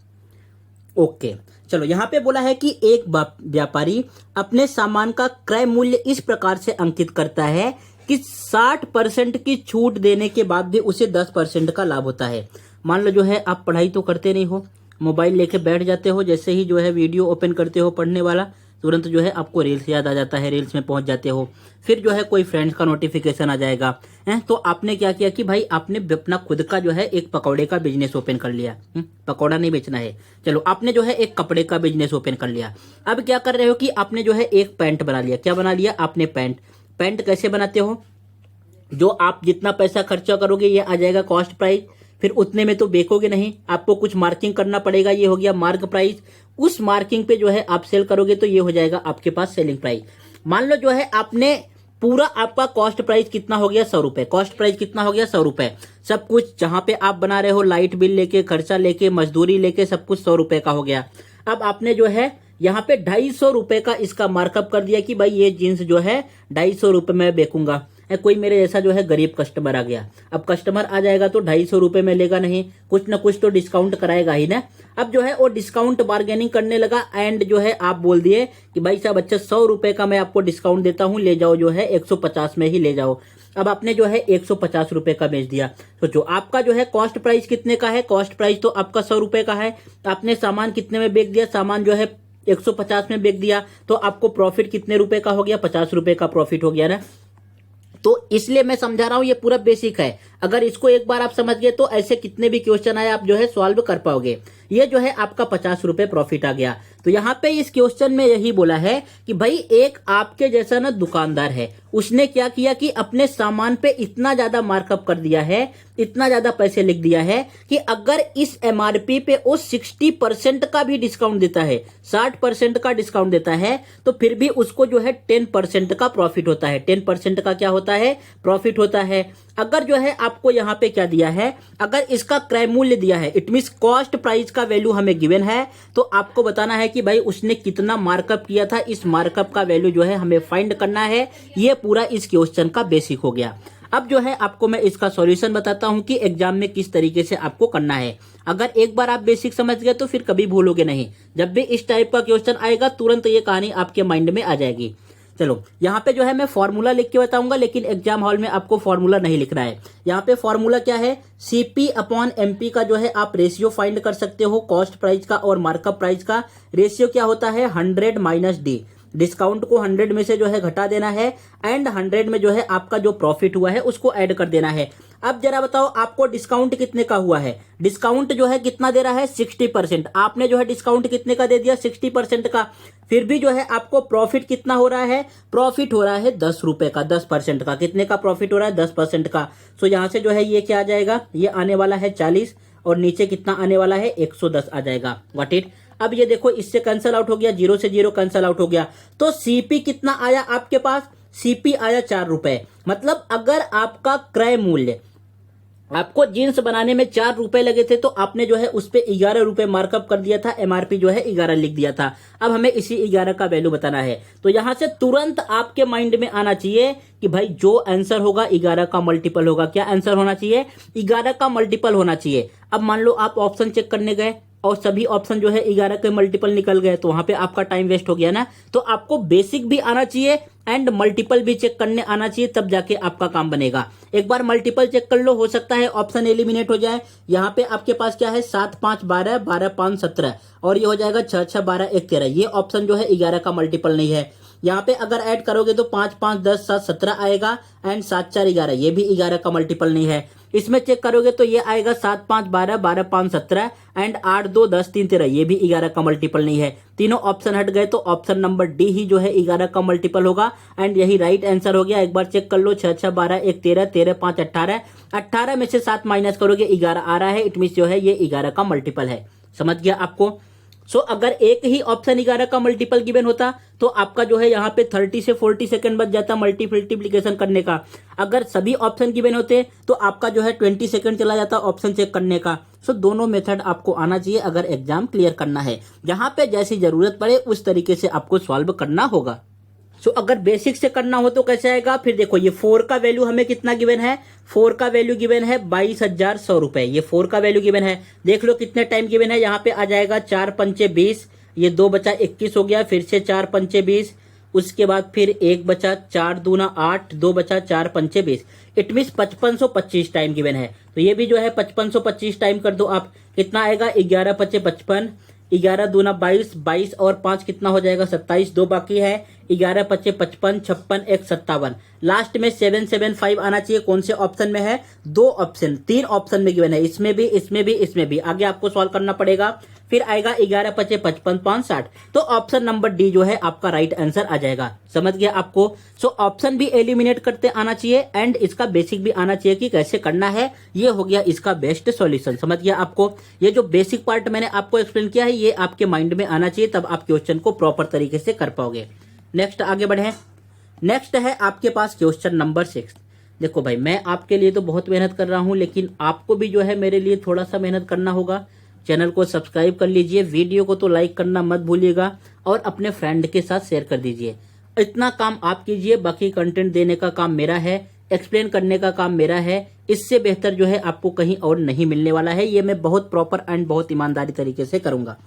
ओके चलो, यहां पे बोला है कि एक व्यापारी अपने सामान का क्रय मूल्य इस प्रकार से अंकित करता है कि 60% की छूट देने के बाद भी उसे 10% का लाभ होता है। मान लो जो है आप पढ़ाई तो करते नहीं हो, मोबाइल लेके बैठ जाते हो, जैसे ही जो है वीडियो ओपन करते हो पढ़ने वाला तुरंत जो है आपको रील्स याद आ जाता है, रील्स में पहुंच जाते हो। फिर जो है कोई फ्रेंड्स का नोटिफिकेशन आ जाएगा है, तो आपने क्या किया कि भाई आपने अपना खुद का जो है एक पकौड़े का बिजनेस ओपन कर लिया। पकौड़ा नहीं बेचना है, चलो आपने जो है एक कपड़े का बिजनेस ओपन कर लिया। अब क्या कर रहे हो कि आपने जो है एक पैंट बना लिया। क्या बना लिया आपने? पैंट कैसे बनाते हो? जो आप जितना पैसा खर्चा करोगे ये आ जाएगा कॉस्ट प्राइस, फिर उतने में तो बेचोगे नहीं, आपको कुछ मार्किंग करना पड़ेगा, ये हो गया मार्क प्राइस। उस मार्किंग पे जो है आप सेल करोगे तो ये हो जाएगा आपके पास सेलिंग प्राइस। मान लो जो है आपने पूरा आपका कॉस्ट प्राइस कितना हो गया? 100 रुपए। कॉस्ट प्राइस कितना हो गया? 100 रुपए। सब कुछ जहां पे आप बना रहे हो, लाइट बिल लेके, खर्चा लेके, मजदूरी लेके, सब कुछ 100 रुपए का हो गया। अब आपने जो है यहाँ पे 250 रुपए का इसका मार्कअप कर दिया कि भाई ये जीन्स जो है 250 रुपए में बेचूंगा। कोई मेरे जैसा जो है गरीब कस्टमर आ गया, अब कस्टमर आ जाएगा तो 250 रुपए में लेगा नहीं, कुछ ना कुछ तो डिस्काउंट कराएगा ही ना। अब जो है वो डिस्काउंट बार्गेनिंग करने लगा एंड जो है आप बोल दिए कि भाई साहब अच्छा 100 रुपए का मैं आपको डिस्काउंट देता हूं, ले जाओ जो है 150 में ही ले जाओ। अब आपने जो है 150 रुपए का बेच दिया। तो जो आपका जो है कॉस्ट प्राइस कितने का है? कॉस्ट प्राइस तो आपका 100 रुपए का है। आपने सामान कितने में बेच दिया? सामान जो है 150 में बेच दिया, तो आपको प्रॉफिट कितने रुपए का हो गया? 50 रुपए का प्रॉफिट हो गया ना। तो इसलिए मैं समझा रहा हूं, ये पूरा बेसिक है। अगर इसको एक बार आप समझ गए तो ऐसे कितने भी क्वेश्चन आए आप जो है सॉल्व कर पाओगे। ये जो है आपका 50 रुपए प्रॉफिट आ गया। तो यहाँ पे इस क्वेश्चन में यही बोला है कि भाई एक आपके जैसा ना दुकानदार है, उसने क्या किया कि अपने सामान पे इतना ज्यादा मार्कअप कर दिया है, इतना ज्यादा पैसे लिख दिया है कि अगर इस एमआरपी पे वो 60% का भी डिस्काउंट देता है, 60% का डिस्काउंट देता है, तो फिर भी उसको जो है 10% का प्रॉफिट होता है। 10% का क्या होता है? प्रॉफिट होता है। अगर जो है आपको यहाँ पे क्या दिया है, अगर इसका क्रय मूल्य दिया है, इट मींस कॉस्ट प्राइस का वैल्यू हमें गिवन है, तो आपको बताना है कि भाई उसने कितना मार्कअप किया था, इस मार्कअप का वैल्यू जो है हमें फाइंड करना है। ये पूरा इस क्वेश्चन का बेसिक हो गया। अब जो है आपको मैं इसका सॉल्यूशन बताता हूं कि एग्जाम में किस तरीके से आपको करना है। अगर एक बार आप बेसिक समझ गए तो फिर कभी भूलोगे नहीं। जब भी इस टाइप का क्वेश्चन आएगा तुरंत ये कहानी आपके माइंड में आ जाएगी। चलो यहाँ पे जो है मैं फॉर्मूला लिख के बताऊंगा, लेकिन एग्जाम हॉल में आपको फॉर्मूला नहीं लिखना है। यहाँ पे फॉर्मूला क्या है? सीपी अपॉन एमपी का जो है आप रेशियो फाइंड कर सकते हो। कॉस्ट प्राइस का और मार्कअप प्राइस का रेशियो क्या होता है? 100 माइनस डी। डिस्काउंट को 100 में से जो है घटा देना है एंड 100 में जो है आपका जो प्रॉफिट हुआ है उसको ऐड कर देना है। अब जरा बताओ आपको डिस्काउंट कितने का हुआ है? डिस्काउंट जो है कितना दे रहा है? 60%। आपने जो है डिस्काउंट कितने का दे दिया? 60% का। फिर भी जो है आपको प्रॉफिट कितना हो रहा है? प्रॉफिट हो रहा है 10 रुपए का, 10% का। कितने का प्रॉफिट हो रहा है? 10% का। सो यहां से जो है ये क्या आ जाएगा? ये आने वाला है 40 और नीचे कितना आने वाला है? 110 आ जाएगा। What it? अब ये देखो इससे कैंसल आउट हो गया, 0 से 0 कैंसल आउट हो गया। तो सीपी कितना आया आपके पास? सीपी आया 4 रुपए। मतलब अगर आपका क्रय मूल्य, आपको जीन्स बनाने में 4 रुपए लगे थे, तो आपने जो है उस पे 11 रुपए मार्कअप कर दिया था, एमआरपी जो है 11 लिख दिया था। अब हमें इसी 11 का वैल्यू बताना है। तो यहां से तुरंत आपके माइंड में आना चाहिए कि भाई जो आंसर होगा 11 का मल्टीपल होगा। क्या आंसर होना चाहिए? 11 का मल्टीपल होना चाहिए। अब मान लो आप ऑप्शन चेक करने गए और सभी ऑप्शन जो है 11 के मल्टीपल निकल गए, तो वहां पे आपका टाइम वेस्ट हो गया ना। तो आपको बेसिक भी आना चाहिए एंड मल्टीपल भी चेक करने आना चाहिए, तब जाके आपका काम बनेगा। एक बार मल्टीपल चेक कर लो, हो सकता है ऑप्शन एलिमिनेट हो जाए। यहाँ पे आपके पास क्या है? 7 5 12, 12 5 17 और ये हो जाएगा 6 6 12 1 13। ये ऑप्शन जो है 11 का मल्टीपल नहीं है। यहाँ पे अगर ऐड करोगे तो 5 5 10 7 17 आएगा एंड 7 4 11, ये भी 11 का मल्टीपल नहीं है। इसमें चेक करोगे तो ये आएगा 7 5 12, 12 5 17 एंड 8 2 10 3 13, ये भी 11 का मल्टीपल नहीं है। तीनों ऑप्शन हट गए तो ऑप्शन नंबर डी ही जो है 11 का मल्टीपल होगा एंड यही राइट आंसर हो गया। एक बार चेक कर लो, 6 6 12 1 13, 13 5 18, 18 में से 7 माइनस करोगे 11 आ रहा है। इट मींस जो है ये 11 का मल्टीपल है। समझ गया आपको? सो अगर एक ही ऑप्शन 11 का मल्टीपल गिवन होता तो आपका जो है यहाँ पे 30 से 40 सेकंड बच जाता मल्टीप्लिकेशन करने का। अगर सभी ऑप्शन गिवन होते तो आपका जो है 20 सेकंड चला जाता ऑप्शन चेक करने का। सो दोनों मेथड आपको आना चाहिए अगर एग्जाम क्लियर करना है। जहां पे जैसी जरूरत पड़े उस तरीके से आपको सॉल्व करना होगा। सो अगर बेसिक से करना हो तो कैसे आएगा? फिर देखो ये 4 का वैल्यू हमें कितना गिवन है? 4 का वैल्यू गिवन है 22,100 रुपए। ये 4 का वैल्यू गिवन है। देख लो कितने टाइम गिवन है। यहाँ पे आ जाएगा 4 पंचे 20, ये 2 बचा 21 हो गया, फिर से 4 पंचे 20, उसके बाद फिर 1 बचा, 4 दूना 8, 2 बचा, 4 पंचे 20। इट मीन 5525 टाइम गिवन है। तो ये भी जो है 5525 टाइम कर दो आप, कितना आएगा? 11 पचे 55, 11 दूना 22, 22 और 5 कितना हो जाएगा 27, 2 बाकी है, 11 पच्चे 55, 56 1 57, लास्ट में 775 आना चाहिए। कौन से ऑप्शन में है? 2 ऑप्शन, 3 ऑप्शन में गिवन है, इसमें भी, इसमें भी, इसमें भी। आगे आपको सॉल्व करना पड़ेगा। फिर आएगा 11 पच्चे 55, 5 60, तो ऑप्शन नंबर डी जो है आपका राइट आंसर आ जाएगा। समझ गया आपको? सो ऑप्शन भी एलिमिनेट करते आना चाहिए एंड इसका बेसिक भी आना चाहिए कि कैसे करना है। ये हो गया इसका बेस्ट सॉल्यूशन। समझ गया आपको? ये जो बेसिक पार्ट मैंने आपको एक्सप्लेन किया है ये आपके माइंड में आना चाहिए, तब आप क्वेश्चन को प्रॉपर तरीके से कर पाओगे। नेक्स्ट आगे बढ़े। नेक्स्ट है आपके पास क्वेश्चन नंबर 6। देखो भाई, मैं आपके लिए तो बहुत मेहनत कर रहा हूं, लेकिन आपको भी जो है मेरे लिए थोड़ा सा मेहनत करना होगा। चैनल को सब्सक्राइब कर लीजिए, वीडियो को तो लाइक करना मत भूलिएगा और अपने फ्रेंड के साथ शेयर कर दीजिए। इतना काम आप कीजिए, बाकी कंटेंट देने का काम मेरा है, एक्सप्लेन करने का काम मेरा है। इससे बेहतर जो है आपको कहीं और नहीं मिलने वाला है। ये मैं बहुत प्रॉपर एंड बहुत ईमानदारी तरीके से करूंगा।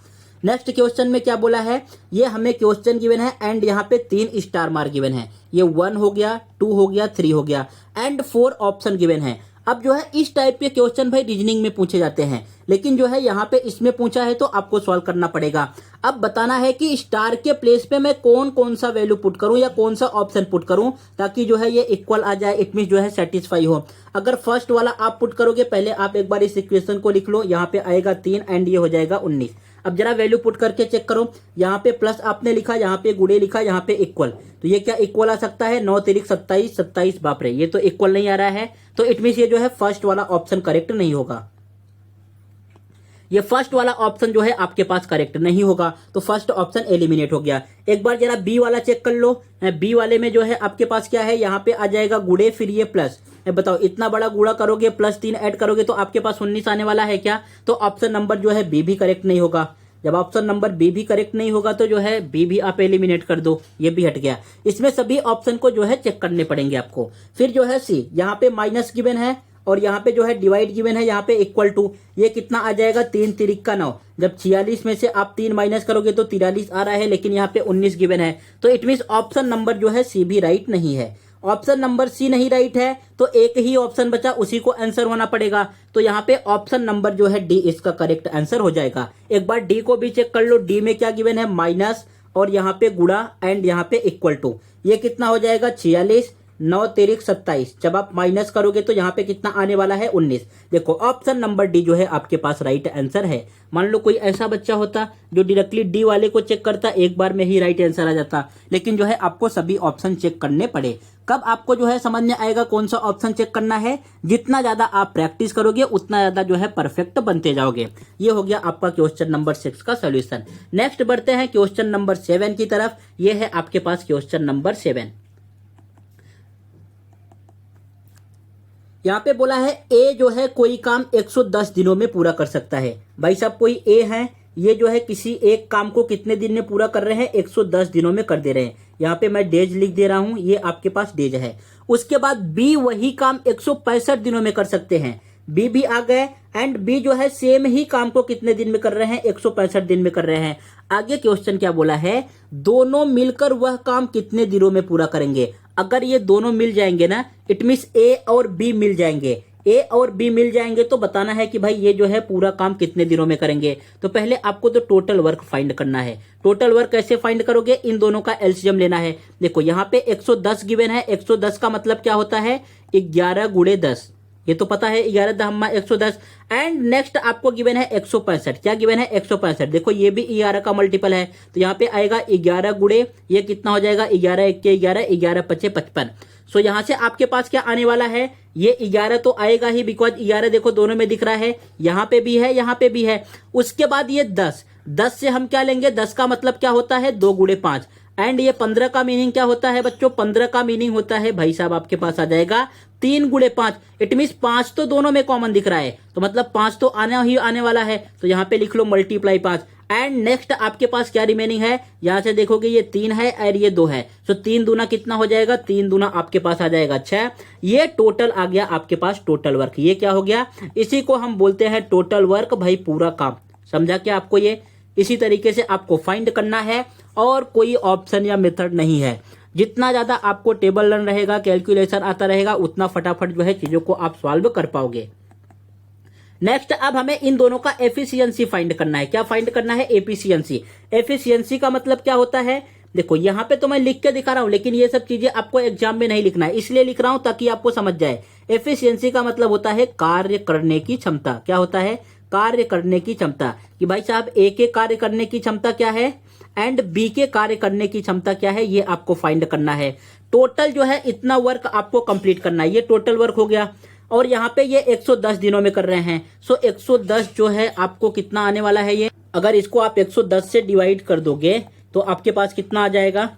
नेक्स्ट क्वेश्चन में क्या बोला है? ये हमें क्वेश्चन गिवन है एंड यहाँ पे 3 स्टार मार्क गिवन है। ये 1 हो गया, 2 हो गया, 3 हो गया एंड 4 ऑप्शन गिवन है। अब जो है इस टाइप के क्वेश्चन भाई रीजनिंग में पूछे जाते हैं, लेकिन जो है यहाँ पे इसमें पूछा है तो आपको सॉल्व करना पड़ेगा। अब बताना है कि स्टार के प्लेस पे मैं कौन कौन सा वैल्यू पुट करूं या कौन सा ऑप्शन पुट करूं ताकि जो है ये इक्वल आ जाए, इट मीन जो है सेटिस्फाई हो। अगर फर्स्ट वाला आप पुट करोगे, पहले आप एक बार इस इक्वेशन को लिख लो, यहाँ पे आएगा 3 एंड ये हो जाएगा 19। अब जरा वैल्यू पुट करके चेक करो, यहाँ पे प्लस आपने लिखा, यहाँ पे गुणे लिखा, यहाँ पे इक्वल, तो ये क्या इक्वल आ सकता है? 9 तिरिक 27, 27, बाप रे ये तो इक्वल नहीं आ रहा है, तो इट मीन ये जो है फर्स्ट वाला ऑप्शन करेक्ट नहीं होगा। ये फर्स्ट वाला ऑप्शन जो है आपके पास करेक्ट नहीं होगा, तो फर्स्ट ऑप्शन एलिमिनेट हो गया। एक बार जरा बी वाला चेक कर लो। बी वाले में जो है आपके पास क्या है? यहाँ पे आ जाएगा गुणे, फिर ये प्लस। बताओ, इतना बड़ा गुणा करोगे प्लस 3 ऐड करोगे तो आपके पास 19 आने वाला है क्या? तो ऑप्शन नंबर जो है बी भी करेक्ट नहीं होगा। जब ऑप्शन नंबर बी भी करेक्ट नहीं होगा तो जो है बी भी आप एलिमिनेट कर दो, ये भी हट गया। इसमें सभी ऑप्शन को जो है चेक करने पड़ेंगे आपको। फिर जो है सी, यहाँ पे माइनस गिवन है और यहाँ पे जो है डिवाइड गिवन है, यहाँ पे इक्वल टू, ये कितना आ जाएगा? 3 तिरिक का 9। जब 46 में से आप 3 माइनस करोगे तो 43 आ रहा है, लेकिन यहाँ पे 19 गिवन है, तो इट मीन ऑप्शन नंबर जो है सी भी राइट नहीं है। ऑप्शन नंबर सी नहीं राइट है तो एक ही ऑप्शन बचा, उसी को आंसर होना पड़ेगा। तो यहाँ पे ऑप्शन नंबर जो है डी इसका करेक्ट आंसर हो जाएगा। एक बार डी को भी चेक कर लो। डी में क्या गिवन है? माइनस और यहाँ पे गुणा एंड यहाँ पे इक्वल टू, ये कितना हो जाएगा? 46, 9 तिरिक 27। जब आप माइनस करोगे तो यहाँ पे कितना आने वाला है? 19। देखो ऑप्शन नंबर डी जो है आपके पास राइट आंसर है। मान लो कोई ऐसा बच्चा होता जो डायरेक्टली डी वाले को चेक करता, एक बार में ही राइट आंसर आ जाता, लेकिन जो है आपको सभी ऑप्शन चेक करने पड़े। कब आपको जो है समझ में आएगा कौन सा ऑप्शन चेक करना है? जितना ज्यादा आप प्रैक्टिस करोगे उतना ज्यादा जो है परफेक्ट बनते जाओगे। ये हो गया आपका क्वेश्चन नंबर 6 का सोल्यूशन। नेक्स्ट बढ़ते हैं क्वेश्चन नंबर 7 की तरफ। ये है आपके पास क्वेश्चन नंबर 7। यहाँ पे बोला है ए जो है कोई काम 110 दिनों में पूरा कर सकता है। भाई साहब कोई ए है, ये जो है किसी एक काम को कितने दिन में पूरा कर रहे हैं? 110 दिनों में कर दे रहे हैं। यहाँ पे मैं डेज लिख दे रहा हूं, ये आपके पास डेज है। उसके बाद बी वही काम 165 दिनों में कर सकते हैं। बी भी आ गए एंड बी जो है सेम ही काम को कितने दिन में कर रहे हैं? 165 दिन में कर रहे हैं। आगे क्वेश्चन क्या बोला है? दोनों मिलकर वह काम कितने दिनों में पूरा करेंगे? अगर ये दोनों मिल जाएंगे ना, इट मीन्स ए और बी मिल जाएंगे। ए और बी मिल जाएंगे तो बताना है कि भाई ये जो है पूरा काम कितने दिनों में करेंगे। तो पहले आपको तो टोटल वर्क फाइंड करना है। टोटल वर्क कैसे फाइंड करोगे? इन दोनों का एलसीएम लेना है। देखो यहाँ पे 110 गिवन है। 110 का मतलब क्या होता है? 11 गुणे 10, ये तो पता है 11 दहम्मा 110। एंड नेक्स्ट आपको गिवन है 165। क्या गिवन है? 165। देखो ये भी 11 का मल्टीपल है, तो यहाँ पे आएगा 11 गुणे, ये कितना हो जाएगा? 11 1 के 11, 11 5 55। सो यहाँ से आपके पास क्या आने वाला है? ये 11 तो आएगा ही, बिकॉज 11 देखो दोनों में दिख रहा है, यहाँ पे भी है, यहाँ पे भी है। उसके बाद ये 10, 10 से हम क्या लेंगे? 10 का मतलब क्या होता है? 2 गुणे 5। एंड ये 15 का मीनिंग क्या होता है बच्चों? 15 का मीनिंग होता है भाई साहब आपके पास आ जाएगा 3 गुणे 5। इट मीन 5 तो दोनों में कॉमन दिख रहा है, तो मतलब 5 तो आना ही आने वाला है। तो यहाँ पे लिख लो मल्टीप्लाई 5। एंड नेक्स्ट आपके पास क्या रिमेनिंग है? यहां से देखोगे ये 3 है और ये 2 है। सो 3 दूना कितना हो जाएगा? 3 दूना आपके पास आ जाएगा 6। ये टोटल आ गया आपके पास टोटल वर्क। ये क्या हो गया? इसी को हम बोलते हैं टोटल वर्क भाई, पूरा काम। समझा क्या आपको? ये इसी तरीके से आपको फाइंड करना है और कोई ऑप्शन या मेथड नहीं है। जितना ज्यादा आपको टेबल रन रहेगा, कैलकुलेशन आता रहेगा, उतना फटाफट जो है चीजों को आप सॉल्व कर पाओगे। नेक्स्ट अब हमें इन दोनों का एफिशिएंसी फाइंड करना है। क्या फाइंड करना है? एफिशिएंसी। एफिशिएंसी का मतलब क्या होता है? देखो यहाँ पे तो मैं लिख के दिखा रहा हूं, लेकिन ये सब चीजें आपको एग्जाम में नहीं लिखना है, इसलिए लिख रहा हूं ताकि आपको समझ जाए। एफिशिएंसी का मतलब होता है कार्य करने की क्षमता। क्या होता है? कार्य करने की क्षमता। कि भाई साहब ए के कार्य करने की क्षमता क्या है एंड बी के कार्य करने की क्षमता क्या है, ये आपको फाइंड करना है। टोटल जो है इतना वर्क आपको कंप्लीट करना है, ये टोटल वर्क हो गया। और यहाँ पे ये 110 दिनों में कर रहे हैं, सो 110 जो है आपको कितना आने वाला है ये, अगर इसको आप 110 से डिवाइड कर दोगे तो आपके पास कितना आ जाएगा?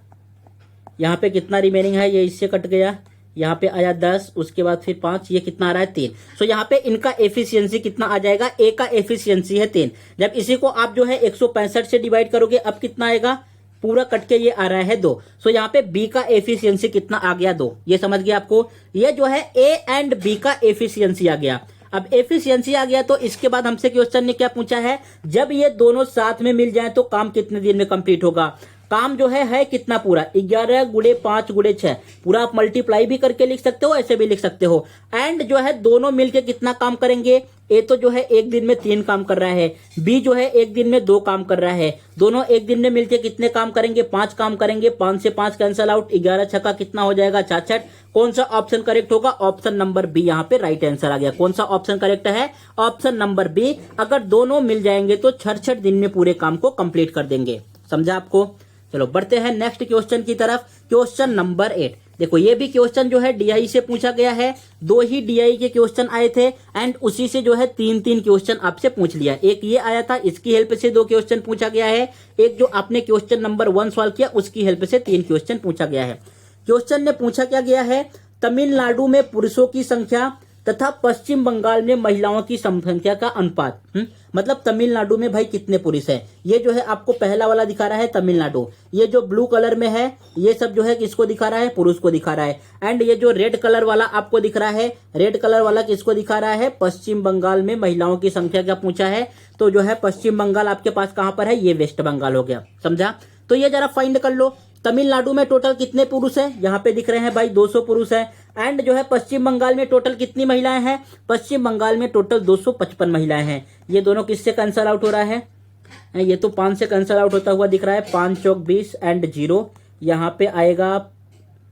यहाँ पे कितना रिमेनिंग है, ये इससे कट गया, यहाँ पे आया 10, उसके बाद फिर 5, ये कितना आ रहा है? 3। सो यहाँ पे इनका एफिशिएंसी कितना आ जाएगा? ए का एफिशिएंसी है 3। जब इसी को आप जो है 165 से डिवाइड करोगे, अब कितना आएगा? पूरा कट के ये आ रहा है 2। सो यहाँ पे बी का एफिशिएंसी कितना आ गया? 2। ये समझ गया आपको? ये जो है ए एंड बी का एफिशिएंसी आ गया। अब एफिशिएंसी आ गया तो इसके बाद हमसे क्वेश्चन ने क्या पूछा है? जब ये दोनों साथ में मिल जाए तो काम कितने दिन में कंप्लीट होगा? काम जो है कितना पूरा? 11 गुणे 5 गुणे 6। पूरा आप मल्टीप्लाई भी करके लिख सकते हो, ऐसे भी लिख सकते हो। एंड जो है दोनों मिलके कितना काम करेंगे? ए तो जो है एक दिन में 3 काम कर रहा है, बी जो है एक दिन में 2 काम कर रहा है। दोनों एक दिन में मिलके कितने काम करेंगे? 5 काम करेंगे। 5 से 5 कैंसल आउट, 11 छक्का कितना हो जाएगा? 66। कौन सा ऑप्शन करेक्ट होगा? ऑप्शन नंबर बी यहाँ पे राइट आंसर आ गया। कौन सा ऑप्शन करेक्ट है? Option number B. अगर दोनों मिल जाएंगे तो 66 दिन में पूरे काम को कंप्लीट कर देंगे। समझा आपको? चलो बढ़ते हैं नेक्स्ट क्वेश्चन की तरफ। Question number 8। देखो ये भी क्वेश्चन जो है डीआई से पूछा गया है। 2 ही डीआई के क्वेश्चन आए थे एंड उसी से जो है 3-3 क्वेश्चन आपसे पूछ लिया। एक ये आया था, इसकी हेल्प से 2 क्वेश्चन पूछा गया है। एक जो आपने क्वेश्चन नंबर 1 सॉल्व किया, उसकी हेल्प से 3 क्वेश्चन पूछा गया है। क्वेश्चन ने पूछा क्या गया है? तमिलनाडु में पुरुषों की संख्या तथा पश्चिम बंगाल में महिलाओं की संख्या का अनुपात। मतलब तमिलनाडु में भाई कितने पुरुष हैं? ये जो है आपको पहला वाला दिखा रहा है तमिलनाडु। ये जो ब्लू कलर में है ये सब जो है किसको दिखा रहा है? पुरुष को दिखा रहा है। एंड ये जो रेड कलर वाला आपको दिख रहा है, रेड कलर वाला किसको दिखा रहा है? पश्चिम बंगाल में महिलाओं की संख्या क्या पूछा है? तो जो है पश्चिम बंगाल आपके पास कहां पर है? ये वेस्ट बंगाल हो गया। समझा? तो ये जरा फाइंड कर लो, तमिलनाडु में टोटल कितने पुरुष हैं? यहाँ पे दिख रहे हैं भाई 200 पुरुष हैं। एंड जो है पश्चिम बंगाल में टोटल कितनी महिलाएं हैं? पश्चिम बंगाल में टोटल 255 महिलाएं हैं। ये दोनों किससे कैंसल आउट हो रहा है? ये तो 5 से कैंसल आउट होता हुआ दिख रहा है। 5 चौक 20 एंड 0, यहाँ पे आएगा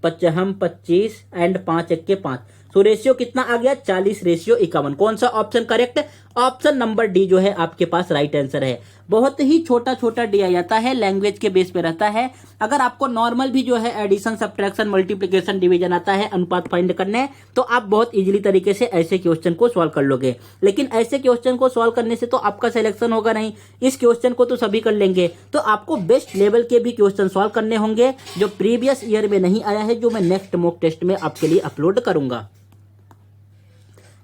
55 25 एंड 5 1 के 5। सो रेशियो कितना आ गया? 40:51। कौन सा option correct? Option number D जो है आपके पास राइट आंसर है। बहुत ही छोटा छोटा डी आ जाता है, लैंग्वेज के बेस पे रहता है। अगर आपको नॉर्मल भी जो है एडिशन सब्ट्रैक्शन मल्टीप्लिकेशन डिवीजन आता है, अनुपात फाइंड करने, तो आप बहुत इजीली तरीके से ऐसे क्वेश्चन को सॉल्व कर लोगे। लेकिन ऐसे क्वेश्चन को सॉल्व करने से तो आपका सिलेक्शन होगा नहीं। इस क्वेश्चन को तो सभी कर लेंगे, तो आपको बेस्ट लेवल के भी क्वेश्चन सॉल्व करने होंगे जो प्रीवियस ईयर में नहीं आया है, जो मैं नेक्स्ट मॉक टेस्ट में आपके लिए अपलोड करूंगा।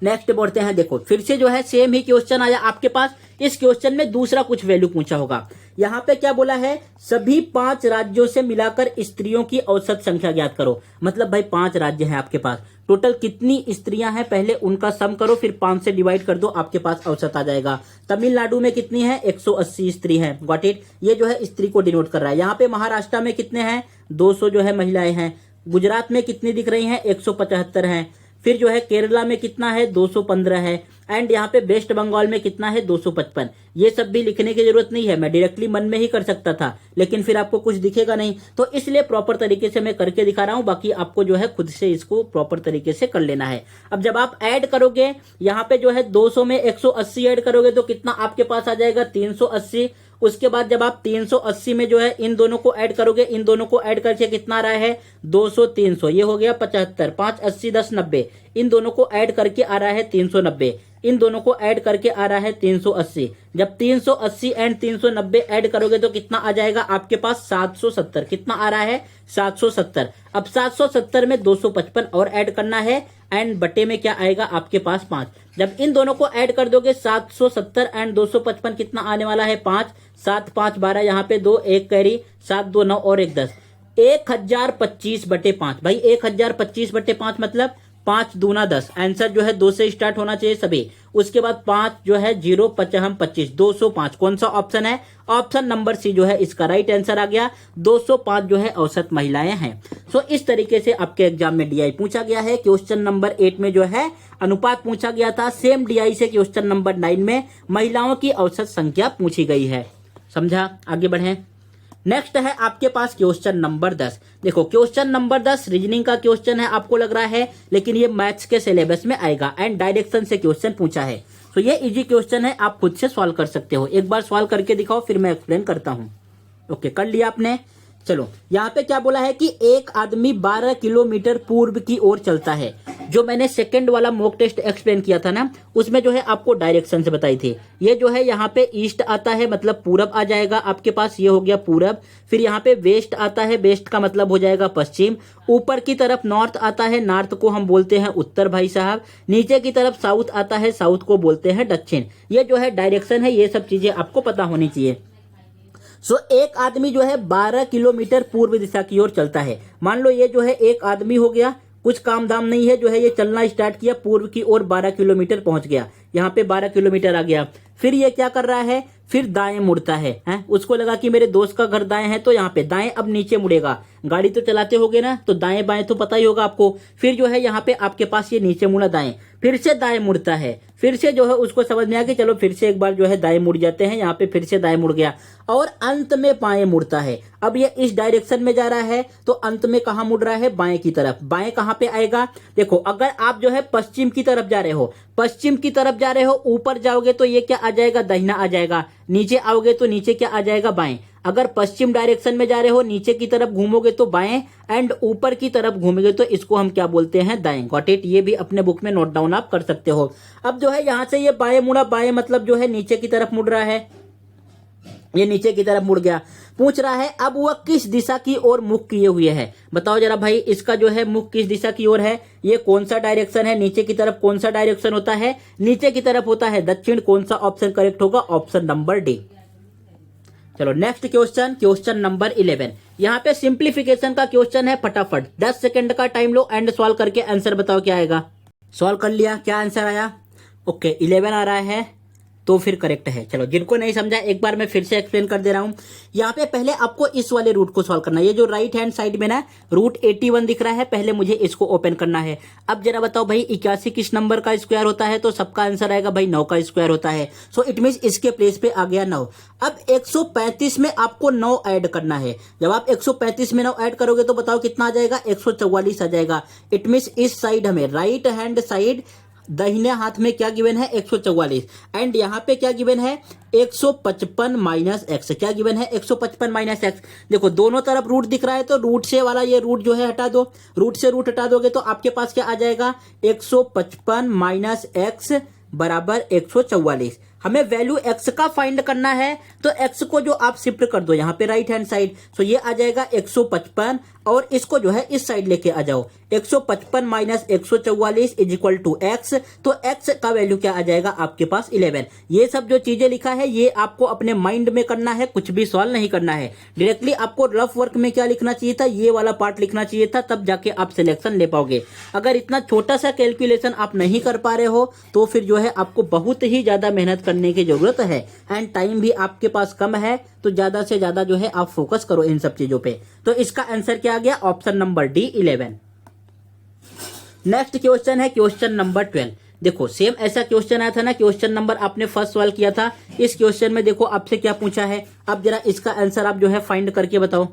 नेक्स्ट बढ़ते हैं। देखो फिर से जो है सेम ही क्वेश्चन आया आपके पास। इस क्वेश्चन में दूसरा कुछ वैल्यू पूछा होगा। यहाँ पे क्या बोला है? सभी 5 राज्यों से मिलाकर स्त्रियों की औसत संख्या ज्ञात करो। मतलब भाई 5 राज्य हैं आपके पास, टोटल कितनी स्त्रियां हैं पहले उनका सम करो, फिर 5 से डिवाइड कर दो, आपके पास औसत आ जाएगा। तमिलनाडु में कितनी है? 180 स्त्री हैं। Got it? ये जो है स्त्री को डिनोट कर रहा है। यहाँ पे महाराष्ट्र में कितने हैं? 200 जो है महिलाएं हैं। गुजरात में कितनी दिख रही हैं? 175 हैं। फिर जो है केरला में कितना है? 215 है। एंड यहाँ पे वेस्ट बंगाल में कितना है? 255। ये सब भी लिखने की जरूरत नहीं है, मैं डायरेक्टली मन में ही कर सकता था, लेकिन फिर आपको कुछ दिखेगा नहीं, तो इसलिए प्रॉपर तरीके से मैं करके दिखा रहा हूं। बाकी आपको जो है खुद से इसको प्रॉपर तरीके से कर लेना है। अब जब आप ऐड करोगे, यहाँ पे जो है 200 में 180 ऐड करोगे तो कितना आपके पास आ जाएगा? 380। उसके बाद जब आप 380 में जो है इन दोनों को ऐड करोगे, इन दोनों को ऐड करके कितना आ रहा है? 200 300, ये हो गया 75। 5 80 10 90, इन दोनों को ऐड करके आ रहा है 390। इन दोनों को ऐड करके आ रहा है 380। जब 380 एंड 390 ऐड करोगे तो कितना आ जाएगा आपके पास? 770। कितना आ रहा है? 770। अब 770 में 255 और ऐड करना है एंड बटे में क्या आएगा आपके पास? 5। जब इन दोनों को ऐड कर दोगे 770 एंड 255 कितना आने वाला है? 5। 7 5 12, यहाँ पे 2 1 कैरी, 7 2 9 और 1 10। 1025 बटे 5। भाई 1025 बटे 5 मतलब 5 दूना 10, आंसर जो है 2 से स्टार्ट होना चाहिए सभी। उसके बाद 5 जो है 0 पचहम 25, 205। कौन सा ऑप्शन है? ऑप्शन नंबर सी जो है इसका राइट आंसर आ गया। 205 जो है औसत महिलाएं हैं। सो इस तरीके से आपके एग्जाम में डीआई पूछा गया है। क्वेश्चन नंबर 8 में जो है अनुपात पूछा गया था। सेम डीआई से क्वेश्चन नंबर 9 में महिलाओं की औसत संख्या पूछी गई है। समझा? आगे बढ़े। नेक्स्ट है आपके पास क्वेश्चन नंबर 10। देखो क्वेश्चन नंबर 10 रीजनिंग का क्वेश्चन है, आपको लग रहा है, लेकिन ये मैथ्स के सिलेबस में आएगा एंड डायरेक्शन से क्वेश्चन पूछा है। तो ये इजी क्वेश्चन है, आप खुद से सॉल्व कर सकते हो। एक बार सॉल्व करके दिखाओ, फिर मैं एक्सप्लेन करता हूं। ओके, कर लिया आपने? चलो, यहाँ पे क्या बोला है कि एक आदमी 12 किलोमीटर पूर्व की ओर चलता है। जो मैंने सेकंड वाला मॉक टेस्ट एक्सप्लेन किया था ना, उसमें जो है आपको डायरेक्शन से बताई थी। ये जो है यहाँ पे ईस्ट आता है, मतलब पूरब आ जाएगा आपके पास, ये हो गया पूरब। फिर यहाँ पे वेस्ट आता है, वेस्ट का मतलब हो जाएगा पश्चिम। ऊपर की तरफ नॉर्थ आता है, नॉर्थ को हम बोलते हैं उत्तर भाई साहब। नीचे की तरफ साउथ आता है, साउथ को बोलते हैं दक्षिण। ये जो है डायरेक्शन है, ये सब चीजें आपको पता होनी चाहिए। सो एक आदमी जो है 12 किलोमीटर पूर्व दिशा की ओर चलता है। मान लो ये जो है एक आदमी हो गया, कुछ काम धाम नहीं है, जो है ये चलना स्टार्ट किया, पूर्व की ओर 12 किलोमीटर पहुंच गया। यहाँ पे 12 किलोमीटर आ गया। फिर ये क्या कर रहा है? फिर दाएं मुड़ता है, उसको लगा कि मेरे दोस्त का घर दाएं है, तो यहाँ पे दाएं अब नीचे मुड़ेगा। गाड़ी तो चलाते होगे ना, तो दाएं बाएं तो पता ही होगा आपको। फिर जो है यहाँ पे आपके पास ये नीचे मुड़ा दाएं, फिर से दाएं मुड़ता है, फिर से जो है उसको समझ में आ कि चलो फिर से एक बार जो है दाएं मुड़ जाते हैं। यहाँ पे फिर से दाएं मुड़ गया और अंत में बाएं मुड़ता है। अब ये इस डायरेक्शन में जा रहा है, तो अंत में कहाँ मुड़ रहा है? बाएं की तरफ। बाएं कहाँ पे आएगा? देखो, अगर आप जो है पश्चिम की तरफ जा रहे हो, पश्चिम की तरफ जा रहे हो, ऊपर जाओगे तो ये क्या आ जाएगा? दाहिना आ जाएगा। नीचे आओगे तो नीचे क्या आ जाएगा? बाएं। अगर पश्चिम डायरेक्शन में जा रहे हो, नीचे की तरफ घूमोगे तो बाएं, एंड ऊपर की तरफ घूमोगे तो इसको हम क्या बोलते हैं? दाएं। Got it? ये भी अपने बुक में नोट डाउन आप कर सकते हो। अब जो है यहाँ से ये बाएं मुड़ा, बाएं मतलब जो है नीचे की तरफ मुड़ रहा है, ये नीचे की तरफ मुड़ गया। पूछ रहा है अब वह किस दिशा की ओर मुख किए हुए है? बताओ जरा भाई, इसका जो है मुख किस दिशा की ओर है? ये कौन सा डायरेक्शन है? नीचे की तरफ कौन सा डायरेक्शन होता है? नीचे की तरफ होता है दक्षिण। कौन सा ऑप्शन करेक्ट होगा? Option number D. चलो नेक्स्ट क्वेश्चन, क्वेश्चन नंबर 11। यहाँ पे सिंप्लीफिकेशन का क्वेश्चन है। फटाफट 10 सेकंड का टाइम लो एंड सॉल्व करके आंसर बताओ क्या आएगा। सॉल्व कर लिया? क्या आंसर आया? ओके, 11 आ रहा है, तो फिर करेक्ट है। चलो, जिनको नहीं समझा एक बार मैं फिर से एक्सप्लेन कर दे रहा हूं। यहाँ पे पहले आपको इस वाले रूट को सॉल्व करना है। ये जो राइट हैंड साइड में ना रूट 81 दिख रहा है, पहले मुझे इसको ओपन करना है। अब जरा बताओ भाई, 81 किस नंबर का स्क्वायर होता है? तो सबका आंसर आएगा भाई 9 का स्क्वायर होता है। सो इट मीन्स इसके प्लेस पे आ गया 9। अब 135 में आपको 9 ऐड करना है। जब आप 135 में 9 ऐड करोगे तो बताओ कितना आ जाएगा? 144 आ जाएगा। इट मीन्स इस साइड हमें, राइट हैंड साइड दाहिने हाथ में क्या गिवन है? 144। एंड यहाँ पे क्या गिवन है? 155 माइनस एक्स। क्या गिवन है? 155 माइनस एक्स। देखो दोनों तरफ रूट दिख रहा है, तो रूट से वाला ये रूट जो है हटा दो। रूट से रूट हटा दोगे तो आपके पास क्या आ जाएगा? 155 माइनस एक्स बराबर 144। हमें वैल्यू x का फाइंड करना है, तो x को जो आप शिफ्ट कर दो यहाँ पे राइट हैंड साइड, तो ये आ जाएगा 155, और इसको जो है इस साइड लेके आ जाओ। 155 minus 144 is equal to x. तो x का वैल्यू क्या आ जाएगा आपके पास? 11। ये सब जो चीजें लिखा है ये आपको अपने माइंड में करना है, कुछ भी सॉल्व नहीं करना है। डायरेक्टली आपको रफ वर्क में क्या लिखना चाहिए था? ये वाला पार्ट लिखना चाहिए था, तब जाके आप सिलेक्शन ले पाओगे। अगर इतना छोटा सा कैलकुलेशन आप नहीं कर पा रहे हो तो फिर जो है आपको बहुत ही ज्यादा मेहनत करने की जरूरत है, एंड टाइम भी आपके पास कम है, तो ज्यादा से ज्यादा जो है आप फोकस करो इन सब चीजों पे। तो इसका आंसर क्या आ गया? Option number D 11। Next question है क्वेश्चन नंबर 12। देखो सेम ऐसा क्वेश्चन आया था ना, क्वेश्चन नंबर आपने फर्स्ट सॉल्व किया था। इस क्वेश्चन में देखो आपसे क्या पूछा है, अब जरा इसका आंसर आप जो है फाइंड करके बताओ।